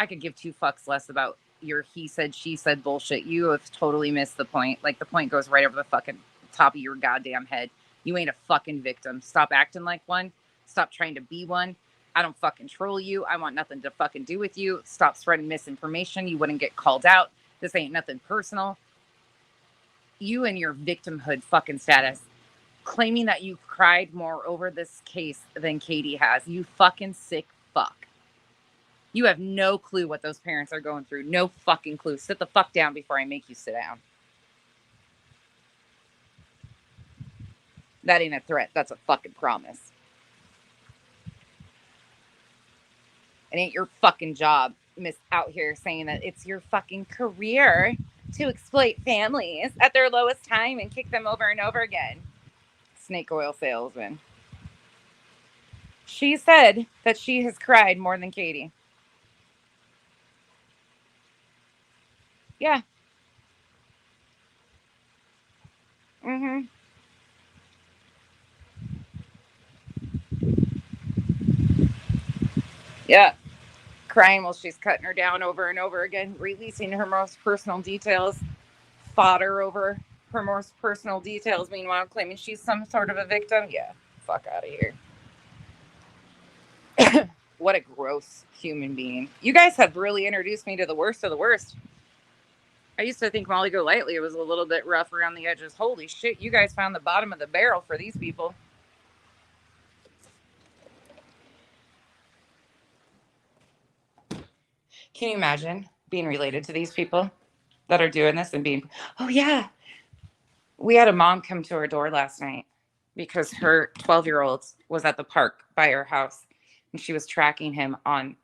I could give two fucks less about your he said, she said bullshit. You have totally missed the point. Like, the point goes right over the fucking top of your goddamn head. You ain't a fucking victim. Stop acting like one. Stop trying to be one. I don't fucking troll you. I want nothing to fucking do with you. Stop spreading misinformation. You wouldn't get called out. This ain't nothing personal. You and your victimhood fucking status, claiming that you cried more over this case than Katie has. You fucking sick fuck. You have no clue what those parents are going through. No fucking clue. Sit the fuck down before I make you sit down. That ain't a threat. That's a fucking promise. It ain't your fucking job, miss, out here saying that it's your fucking career to exploit families at their lowest time and kick them over and over again. Snake oil salesman. She said that she has cried more than Katie. Yeah. Mm-hmm. Yeah. crying while she's cutting her down over and over again, releasing her most personal details, fodder over her most personal details, meanwhile claiming she's some sort of a victim. Yeah, fuck out of here. What a gross human being. You guys have really introduced me to the worst of the worst. I used to think Molly Golightly was a little bit rough around the edges. Holy shit, you guys found the bottom of the barrel for these people. Can you imagine being related to these people that are doing this and being, oh yeah. We had a mom come to our door last night because her 12-year-old was at the park by her house and she was tracking him on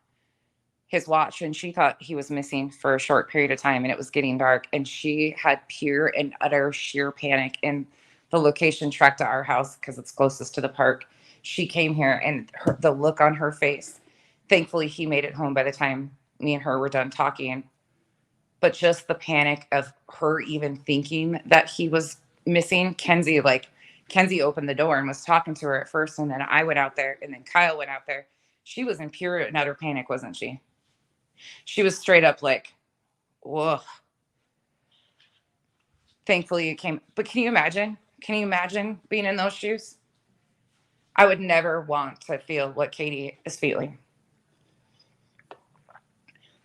his watch and she thought he was missing for a short period of time and it was getting dark and she had pure and utter sheer panic in the location tracked to our house because it's closest to the park. She came here and the look on her face, thankfully he made it home by the time me and her were done talking, but just the panic of her even thinking that he was missing. Kenzie opened the door and was talking to her at first and then I went out there and then Kyle went out there. She was in pure and utter panic, wasn't she? She was straight up like, whoa. Thankfully it came. But can you imagine? Can you imagine being in those shoes? I would never want to feel what Katie is feeling.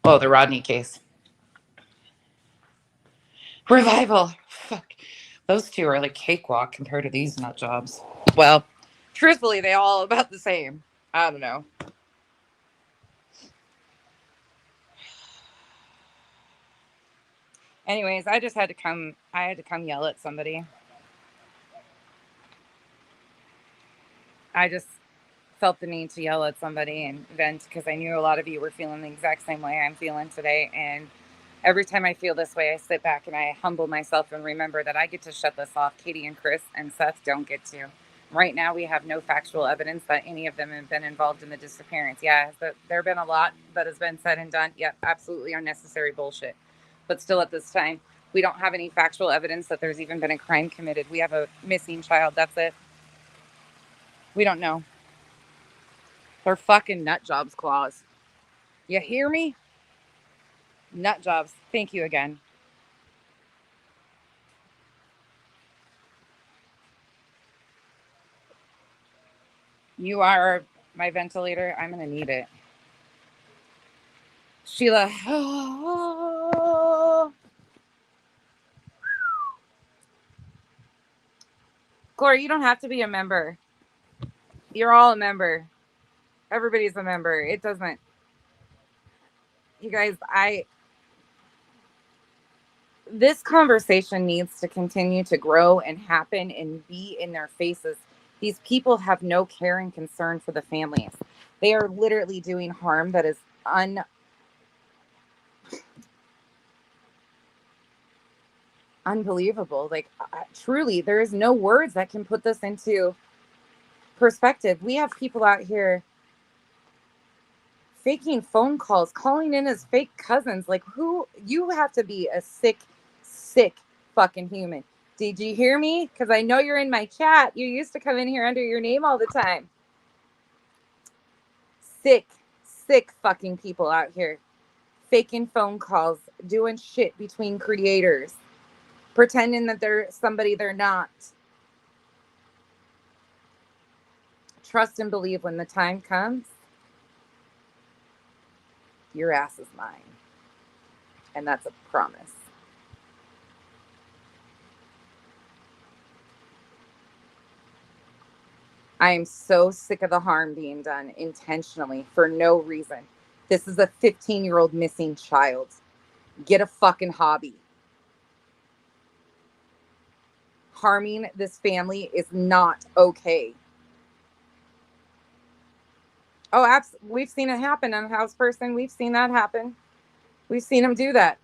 Oh, the Rodney case. Revival. Fuck. Those two are like cakewalk compared to these nut jobs. Well, truthfully, they all about the same. I don't know. Anyways, I had to come yell at somebody. I just felt the need to yell at somebody and vent because I knew a lot of you were feeling the exact same way I'm feeling today. And every time I feel this way, I sit back and I humble myself and remember that I get to shut this off. Katie and Chris and Seth don't get to. Right now, we have no factual evidence that any of them have been involved in the disappearance. Yeah, there have been a lot that has been said and done. Yep, absolutely unnecessary bullshit. But still at this time, we don't have any factual evidence that there's even been a crime committed. We have a missing child. That's it. We don't know. They're fucking nut jobs, Claus. You hear me? Nut jobs. Thank you again. You are my ventilator. I'm going to need it. Sheila. Gloria, you don't have to be a member. You're all a member. Everybody's a member. It doesn't. You guys, this conversation needs to continue to grow and happen and be in their faces. These people have no care and concern for the families. They are literally doing harm that is unbelievable. Like, truly, there is no words that can put this into perspective. We have people out here faking phone calls, calling in as fake cousins. Like, who? You have to be a sick fucking human. Did you hear me? Because I know you're in my chat. You used to come in here under your name all the time. Sick fucking people out here faking phone calls, doing shit between creators, pretending that they're somebody they're not. Trust and believe when the time comes, your ass is mine. And that's a promise. I am so sick of the harm being done intentionally for no reason. This is a 15-year-old missing child. Get a fucking hobby. Harming this family is not okay. Oh, absolutely. We've seen it happen on House Person. We've seen that happen. We've seen them do that.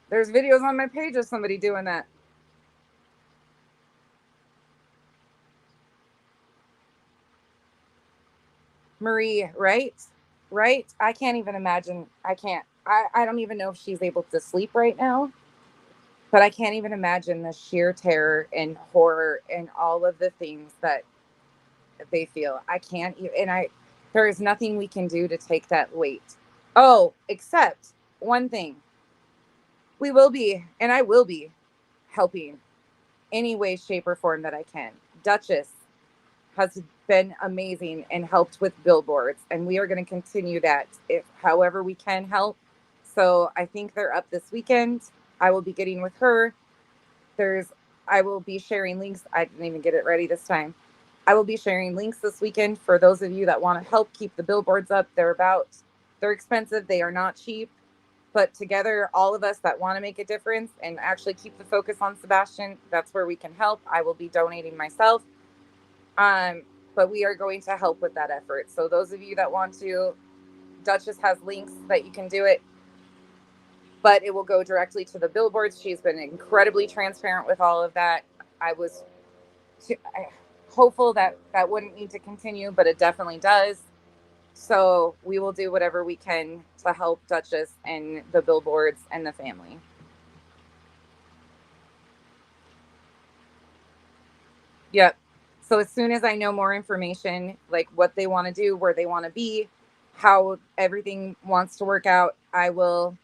There's videos on my page of somebody doing that. Marie, right? Right? I can't even imagine. I can't. I don't even know if she's able to sleep right now. But I can't even imagine the sheer terror and horror and all of the things that they feel. I can't. And There is nothing we can do to take that weight. Oh, except one thing. We will be, and I will be, helping any way, shape, or form that I can. Duchess has been amazing and helped with billboards, and we are going to continue that if however we can help. So I think they're up this weekend. I will be getting with her. There's I will be sharing links. I didn't even get it ready this time. I will be sharing links this weekend for those of you that want to help keep the billboards up. They're expensive. They are not cheap. But together, all of us that want to make a difference and actually keep the focus on Sebastian, that's where we can help. I will be donating myself. Um, but we are going to help with that effort. So those of you that want to, Duchess has links that you can do it, but it will go directly to the billboards. She's been incredibly transparent with all of that. I was hopeful that that wouldn't need to continue, but it definitely does. So we will do whatever we can to help Duchess and the billboards and the family. Yep. So as soon as I know more information, like what they want to do, where they want to be, how everything wants to work out, I will.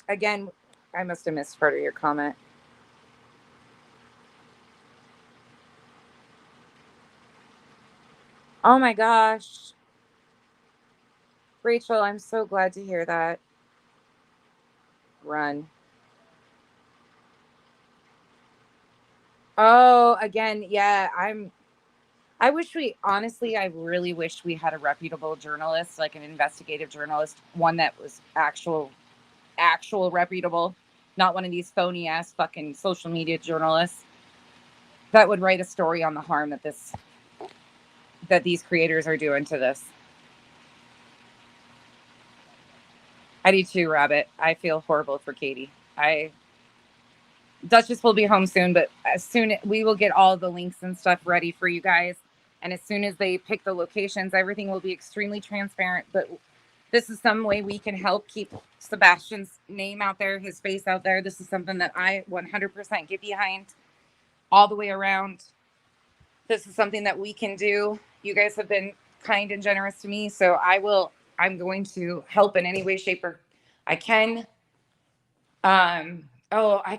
Again, I must have missed part of your comment. Oh my gosh. Rachel, I'm so glad to hear that. Run. Oh, again, yeah, I wish we honestly, I really wish we had a reputable journalist, like an investigative journalist, one that was actual reputable, not one of these phony ass fucking social media journalists that would write a story on the harm that these creators are doing to this. I do too, Rabbit. I feel horrible for Katie. I Duchess will be home soon, but as soon we will get all the links and stuff ready for you guys. And as soon as they pick the locations, everything will be extremely transparent. But this is some way we can help keep Sebastian's name out there, his face out there. This is something that I 100% get behind all the way around. This is something that we can do. You guys have been kind and generous to me, so I'm going to help in any way, shape, or I can. Oh, I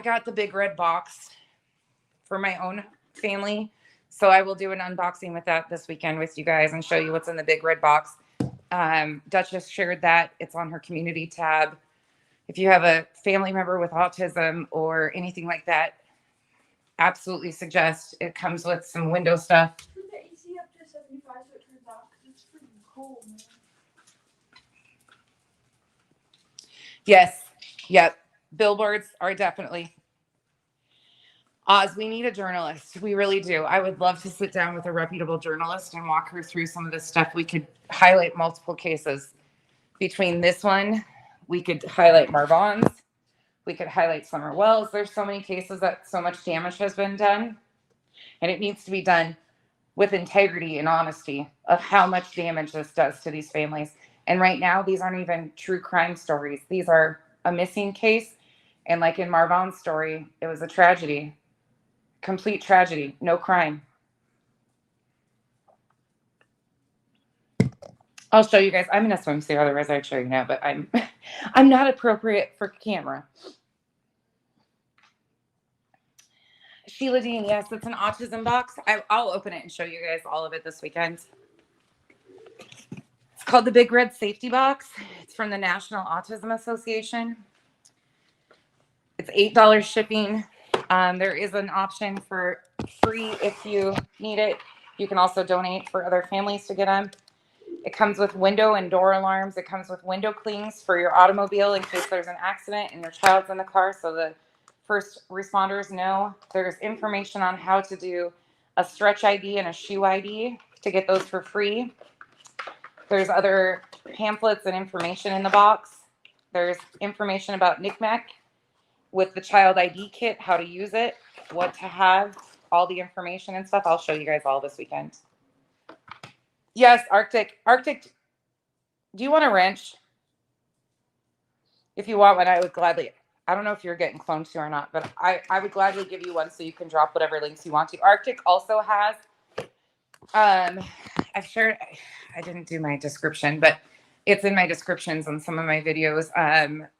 got the big red box for my own family. So I will do an unboxing with that this weekend with you guys and show you what's in the big red box. Duchess shared that. It's on her community tab. If you have a family member with autism or anything like that, absolutely suggest. It comes with some window stuff. The AC up to 75, so it turns off because it's freaking cold, man. Yes. Yep. Billboards are definitely. Oz, we need a journalist. We really do. I would love to sit down with a reputable journalist and walk her through some of this stuff. We could highlight multiple cases. Between this one, we could highlight Marvan's. We could highlight Summer Wells. There's so many cases that so much damage has been done. And it needs to be done with integrity and honesty of how much damage this does to these families. And right now, these aren't even true crime stories. These are a missing case. And like in Marvan's story, it was a tragedy. Complete tragedy, no crime. I'll show you guys. I'm in a swimsuit, otherwise I'd show you now, but I'm not appropriate for camera. Sheila Dean, yes, it's an autism box. I'll open it and show you guys all of it this weekend. It's called the Big Red Safety Box. It's from the National Autism Association. It's $8 shipping. There is an option for free if you need it. You can also donate for other families to get them. It comes with window and door alarms. It comes with window clings for your automobile in case there's an accident and your child's in the car, so the first responders know. There's information on how to do a stretch ID and a shoe ID to get those for free. There's other pamphlets and information in the box. There's information about NCMEC with the child ID kit, how to use it, what to have, all the information and stuff. I'll show you guys all this weekend. Yes, Arctic. Do you want a wrench? If you want one, I would gladly. I don't know if you're getting cloned to or not, but I would gladly give you one so you can drop whatever links you want to. Arctic also has, I've shared, I didn't do my description, but it's in my descriptions on some of my videos.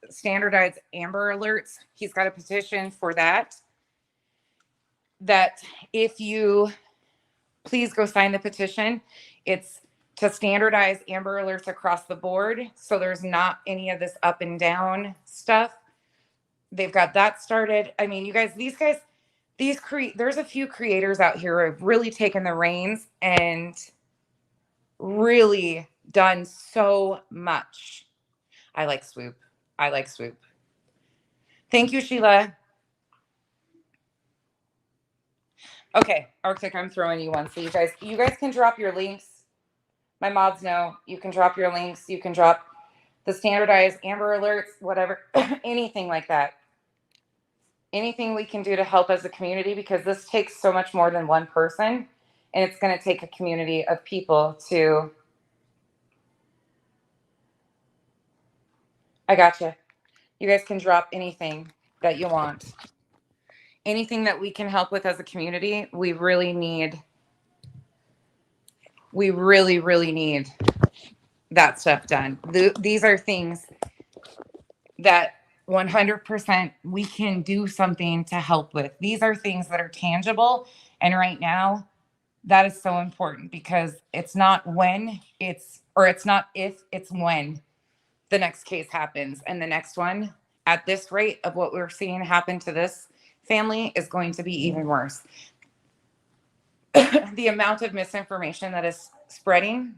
Standardized Amber Alerts. He's got a petition for that. That if you please go sign the petition, it's to standardize Amber Alerts across the board. So there's not any of this up and down stuff. They've got that started. I mean, you guys, there's a few creators out here who have really taken the reins and really done so much. I like Swoop. I like Swoop. Thank you, Sheila. Okay, Arctic, I'm throwing you one. So you guys can drop your links. My mods know you can drop your links. You can drop the standardized Amber Alerts, whatever, anything like that. Anything we can do to help as a community, because this takes so much more than one person, and it's going to take a community of people to. I gotcha. You guys can drop anything that you want. Anything that we can help with as a community, we really need that stuff done. These are things that 100% we can do something to help with. These are things that are tangible. And right now, that is so important, because it's not it's not if, it's when the next case happens. And the next one, at this rate of what we're seeing happen to this family, is going to be even worse. The amount of misinformation that is spreading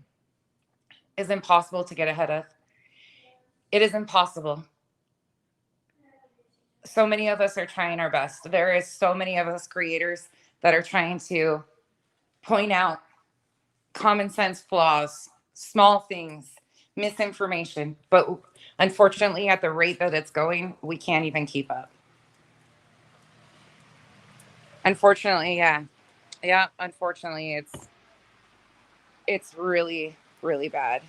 is impossible to get ahead of. It is impossible. So many of us are trying our best. There is so many of us creators that are trying to point out common sense flaws, small things, misinformation. But unfortunately, at the rate that it's going, we can't even keep up. Unfortunately, yeah. Yeah, unfortunately, it's really, really bad.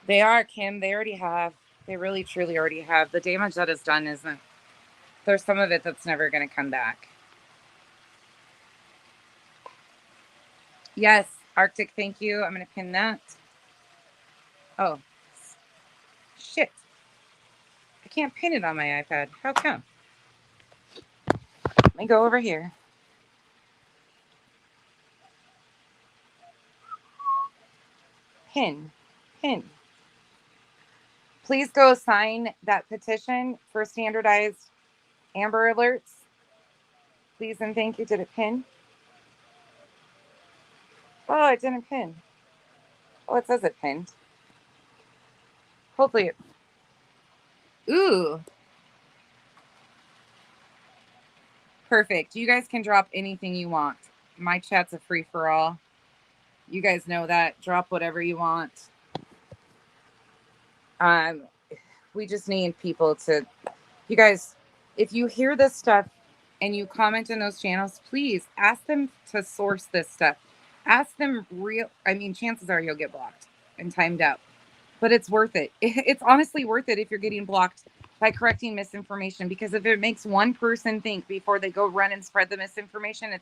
They are, Kim. They already have. They really, truly already have. The damage that is done isn't. There's some of it that's never going to come back. Yes, Arctic, thank you. I'm going to pin that. Oh, shit. I can't pin it on my iPad. How come? Let me go over here. Pin. Please go sign that petition for standardized Amber Alerts. Please and thank you. Did it pin? Oh, it didn't pin. Oh, it says it pinned. Hopefully it. Ooh. Perfect. You guys can drop anything you want. My chat's a free for all. You guys know that. Drop whatever you want. We just need people to. You guys, if you hear this stuff and you comment in those channels, please ask them to source this stuff. Ask them chances are you'll get blocked and timed out, but it's worth it. It's honestly worth it if you're getting blocked by correcting misinformation, because if it makes one person think before they go run and spread the misinformation,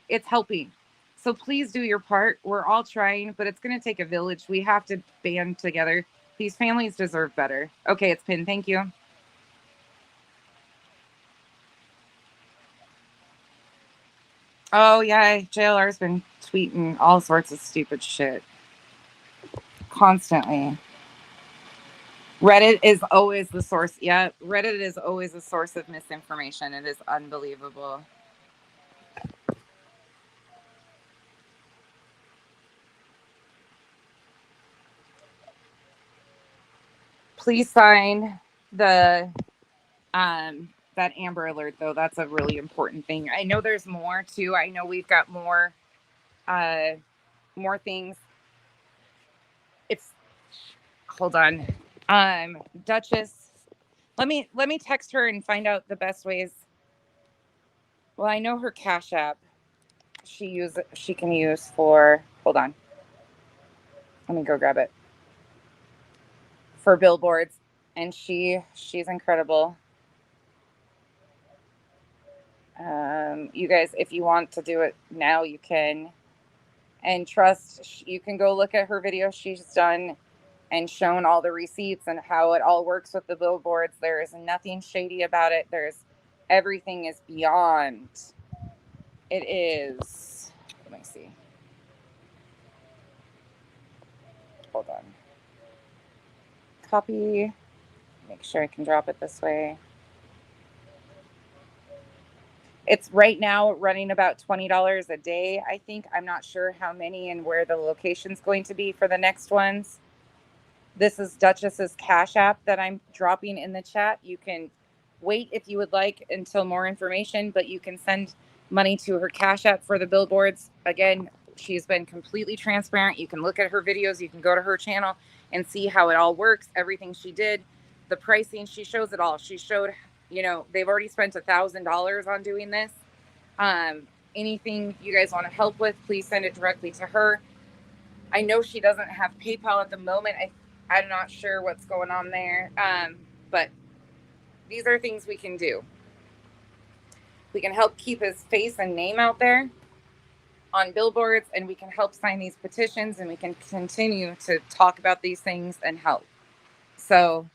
it's helping. So please do your part. We're all trying, but it's going to take a village. We have to band together. These families deserve better. Okay, it's pinned. Thank you. Oh, yeah. JLR's been tweeting all sorts of stupid shit constantly. Reddit is always the source. Yeah, Reddit is always a source of misinformation. It is unbelievable. Please sign the that Amber Alert, though. That's a really important thing. I know there's more too. I know we've got more things. It's hold on. Duchess, let me text her and find out the best ways. Well, I know her Cash App she can use for, hold on. Let me go grab it. for billboards, and she's incredible. You guys, if you want to do it now, you can. And trust, you can go look at her video she's done and shown all the receipts and how it all works with the billboards. There is nothing shady about it. Everything is beyond. It is. Let me see. Hold on. Copy. Make sure I can drop it this way. It's right now running about $20 a day, I think. I'm not sure how many and where the location's going to be for the next ones. This is Duchess's Cash App that I'm dropping in the chat. You can wait if you would like until more information, but you can send money to her Cash App for the billboards. Again, she's been completely transparent. You can look at her videos. You can go to her channel and see how it all works, everything she did, the pricing. She shows it all. She showed, they've already spent $1,000 on doing this. Anything you guys want to help with, please send it directly to her. I know she doesn't have PayPal at the moment. I'm not sure what's going on there. But these are things we can do. We can help keep his face and name out there on billboards, and we can help sign these petitions, and we can continue to talk about these things and help. So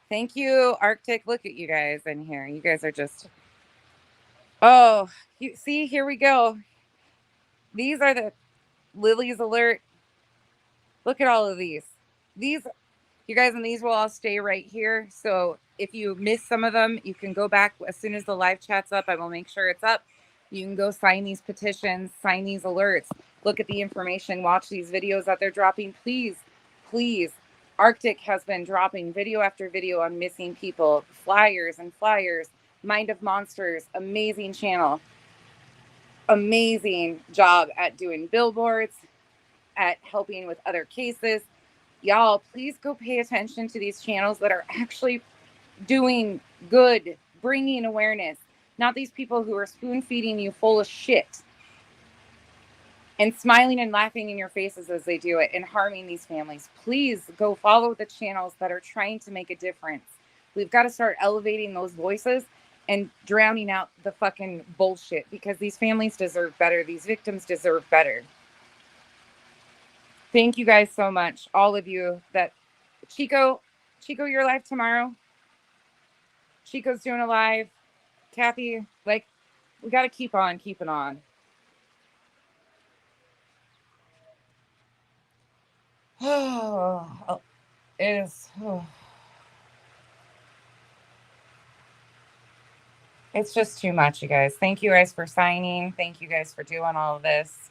thank you, Arctic. Look at you guys in here. You guys are just, you see, here we go. These are the Lily's alert. Look at all of these. You guys, and these will all stay right here. So if you miss some of them, you can go back as soon as the live chat's up. I will make sure it's up. You can go sign these petitions, sign these alerts, look at the information, watch these videos that they're dropping. Please, please. Arctic has been dropping video after video on missing people, flyers. Mind of Monsters, amazing channel. Amazing job at doing billboards, at helping with other cases. Y'all, please go pay attention to these channels that are actually doing good, bringing awareness, not these people who are spoon feeding you full of shit and smiling and laughing in your faces as they do it and harming these families. Please go follow the channels that are trying to make a difference. We've got to start elevating those voices and drowning out the fucking bullshit, because these families deserve better. These victims deserve better. Thank you guys so much. All of you that Chico, you're live tomorrow. Chico's doing a live. Kathy, we got to keep on keeping on. Oh, it is. It's just too much, you guys. Thank you guys for signing. Thank you guys for doing all of this.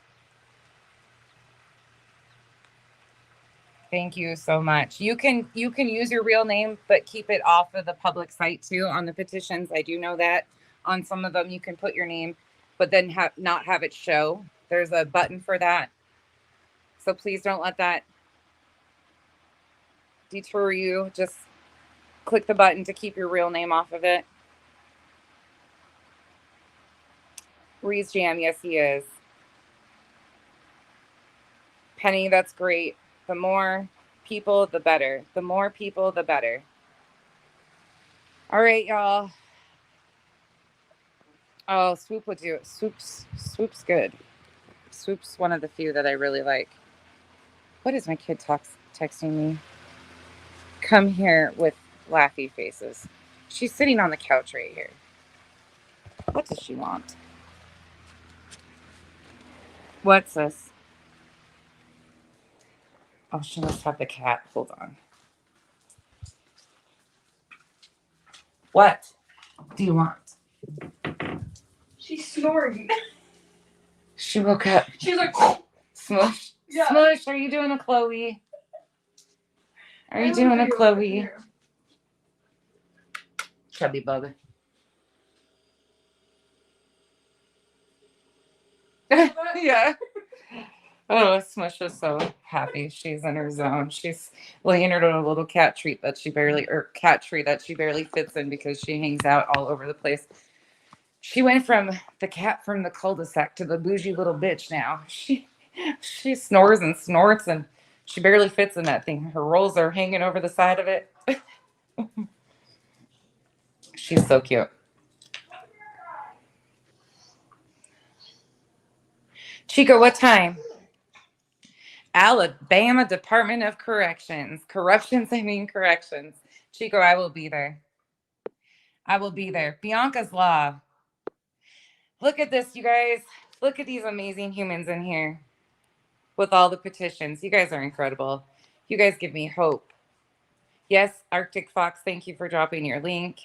Thank you so much. You can use your real name, but keep it off of the public site too on the petitions. I do know that on some of them you can put your name, but then not have it show. There's a button for that. So please don't let that deter you. Just click the button to keep your real name off of it. Ree's Jam, yes he is. Penny, that's great. The more people, the better. The more people, the better. All right, y'all. Oh, Swoop would do it. Swoop's good. Swoop's one of the few that I really like. What is my kid texting me? Come here with laughy faces. She's sitting on the couch right here. What does she want? What's this? Oh, she must have the cat. Hold on. What do you want? She's snoring. She woke up. She's like, Smush. Yeah. Smush, are you doing a Chloe? Are you doing a Chloe? Chubby bug. Yeah. Oh, Smush is so happy. She's in her zone. She's laying her to a little cat tree that she barely fits in because she hangs out all over the place. She went from the cat from the cul-de-sac to the bougie little bitch now. She snores and snorts and She barely fits in that thing. Her rolls are hanging over the side of it. She's so cute. Chico, what time? Alabama Department of Corrections. Corrections. Chico, I will be there. I will be there. Bianca's Law. Look at this, you guys. Look at these amazing humans in here with all the petitions. You guys are incredible. You guys give me hope. Yes, Arctic Fox, thank you for dropping your link.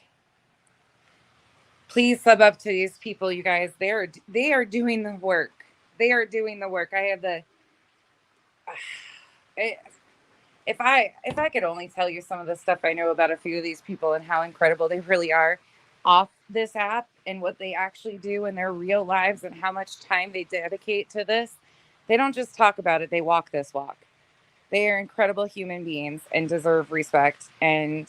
Please sub up to these people, you guys. They are doing the work. They are doing the work. I have the if I could only tell you some of the stuff I know about a few of these people and how incredible they really are off this app and what they actually do in their real lives and how much time they dedicate to this. They don't just talk about it, they walk this walk. They are incredible human beings and deserve respect, and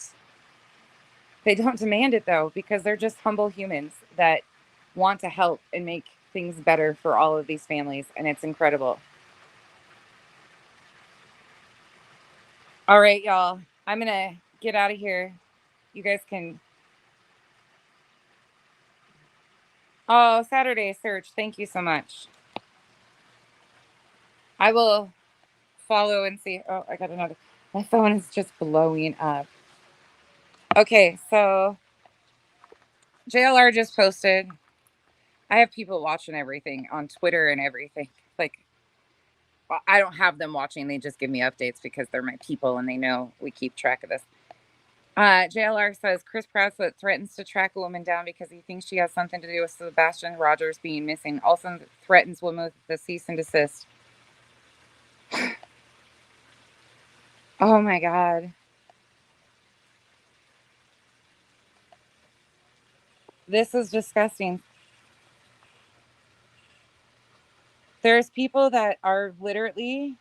they don't demand it though, because they're just humble humans that want to help and make things better for all of these families, and it's incredible. All right, y'all. I'm going to get out of here. You guys can... Oh, Saturday Search. Thank you so much. I will follow and see. Oh, I got another. My phone is just blowing up. Okay, so JLR just posted. I have people watching everything on Twitter and everything. Like, I don't have them watching. They just give me updates because they're my people and they know we keep track of this. JLR says Chris Proudfoot threatens to track a woman down because he thinks she has something to do with Sebastian Rogers being missing. Also threatens woman with the cease and desist. Oh my God. This is disgusting. There's people that are literally...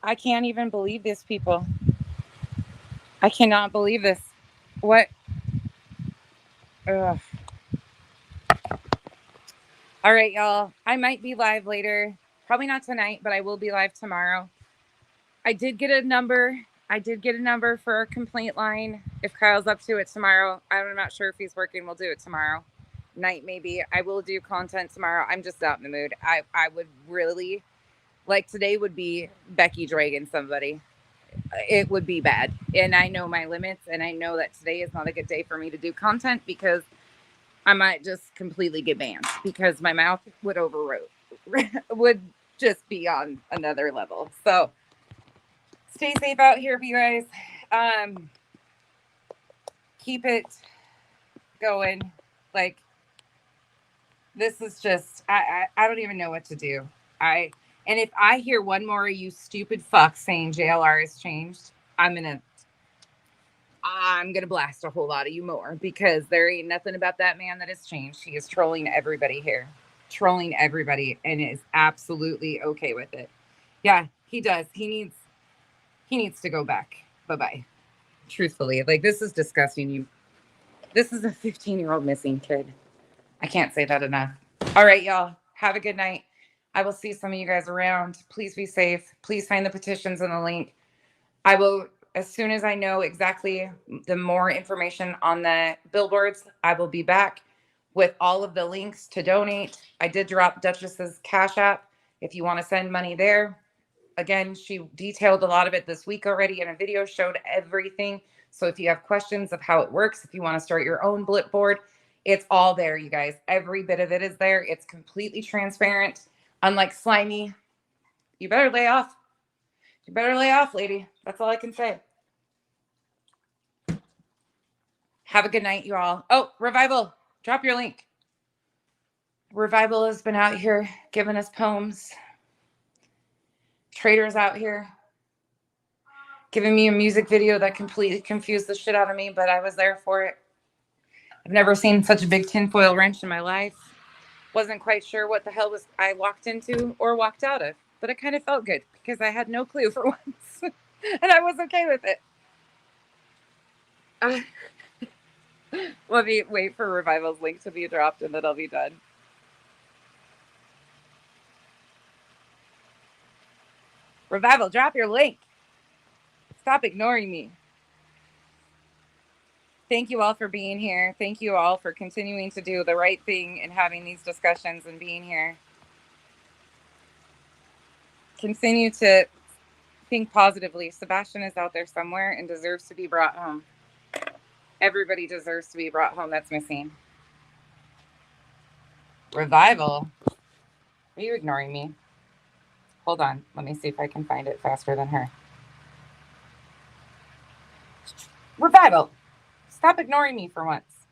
I can't even believe these people. I cannot believe this. What? Ugh. All right, y'all. I might be live later. Probably not tonight, but I will be live tomorrow. I did get a number. For a complaint line. If Kyle's up to it tomorrow. I'm not sure if he's working. We'll do it tomorrow night, maybe. I will do content tomorrow. I'm just not in the mood. I would really... Like today would be Becky dragging somebody. It would be bad. And I know my limits, and I know that today is not a good day for me to do content because I might just completely get banned because my mouth would would just be on another level. So stay safe out here, you guys. Keep it going. Like, this is just, I don't even know what to do. And if I hear one more of you stupid fucks saying JLR has changed, I'm gonna blast a whole lot of you more, because there ain't nothing about that man that has changed. He is trolling everybody here, and is absolutely okay with it. Yeah, he does. He needs to go back. Bye-bye. Truthfully, like, this is disgusting. This is a 15-year-old missing kid. I can't say that enough. All right, y'all. Have a good night. I will see some of you guys around. Please be safe. Please find the petitions in the link. I will, as soon as I know exactly the more information on the billboards, I will be back with all of the links to donate. I did drop Duchess's Cash App if you want to send money there. Again, she detailed a lot of it this week already in a video, showed everything. So if you have questions of how it works, if you want to start your own blip board, it's all there, you guys. Every bit of it is there. It's completely transparent. Unlike Slimy, you better lay off. You better lay off, lady. That's all I can say. Have a good night, you all. Oh, Revival, drop your link. Revival has been out here giving us poems. Trader's out here giving me a music video that completely confused the shit out of me, but I was there for it. I've never seen such a big tinfoil wrench in my life. Wasn't quite sure what the hell I walked into or walked out of, but it kind of felt good because I had no clue for once, and I was okay with it. Let me wait for Revival's link to be dropped, and then I'll be done. Revival, drop your link. Stop ignoring me. Thank you all for being here. Thank you all for continuing to do the right thing and having these discussions and being here. Continue to think positively. Sebastian is out there somewhere and deserves to be brought home. Everybody deserves to be brought home that's missing. Revival. Are you ignoring me? Hold on. Let me see if I can find it faster than her. Revival. Stop ignoring me for once.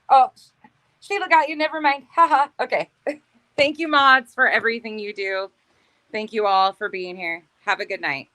Oh, Sheila got you. Never mind. Haha. Okay. Thank you, mods, for everything you do. Thank you all for being here. Have a good night.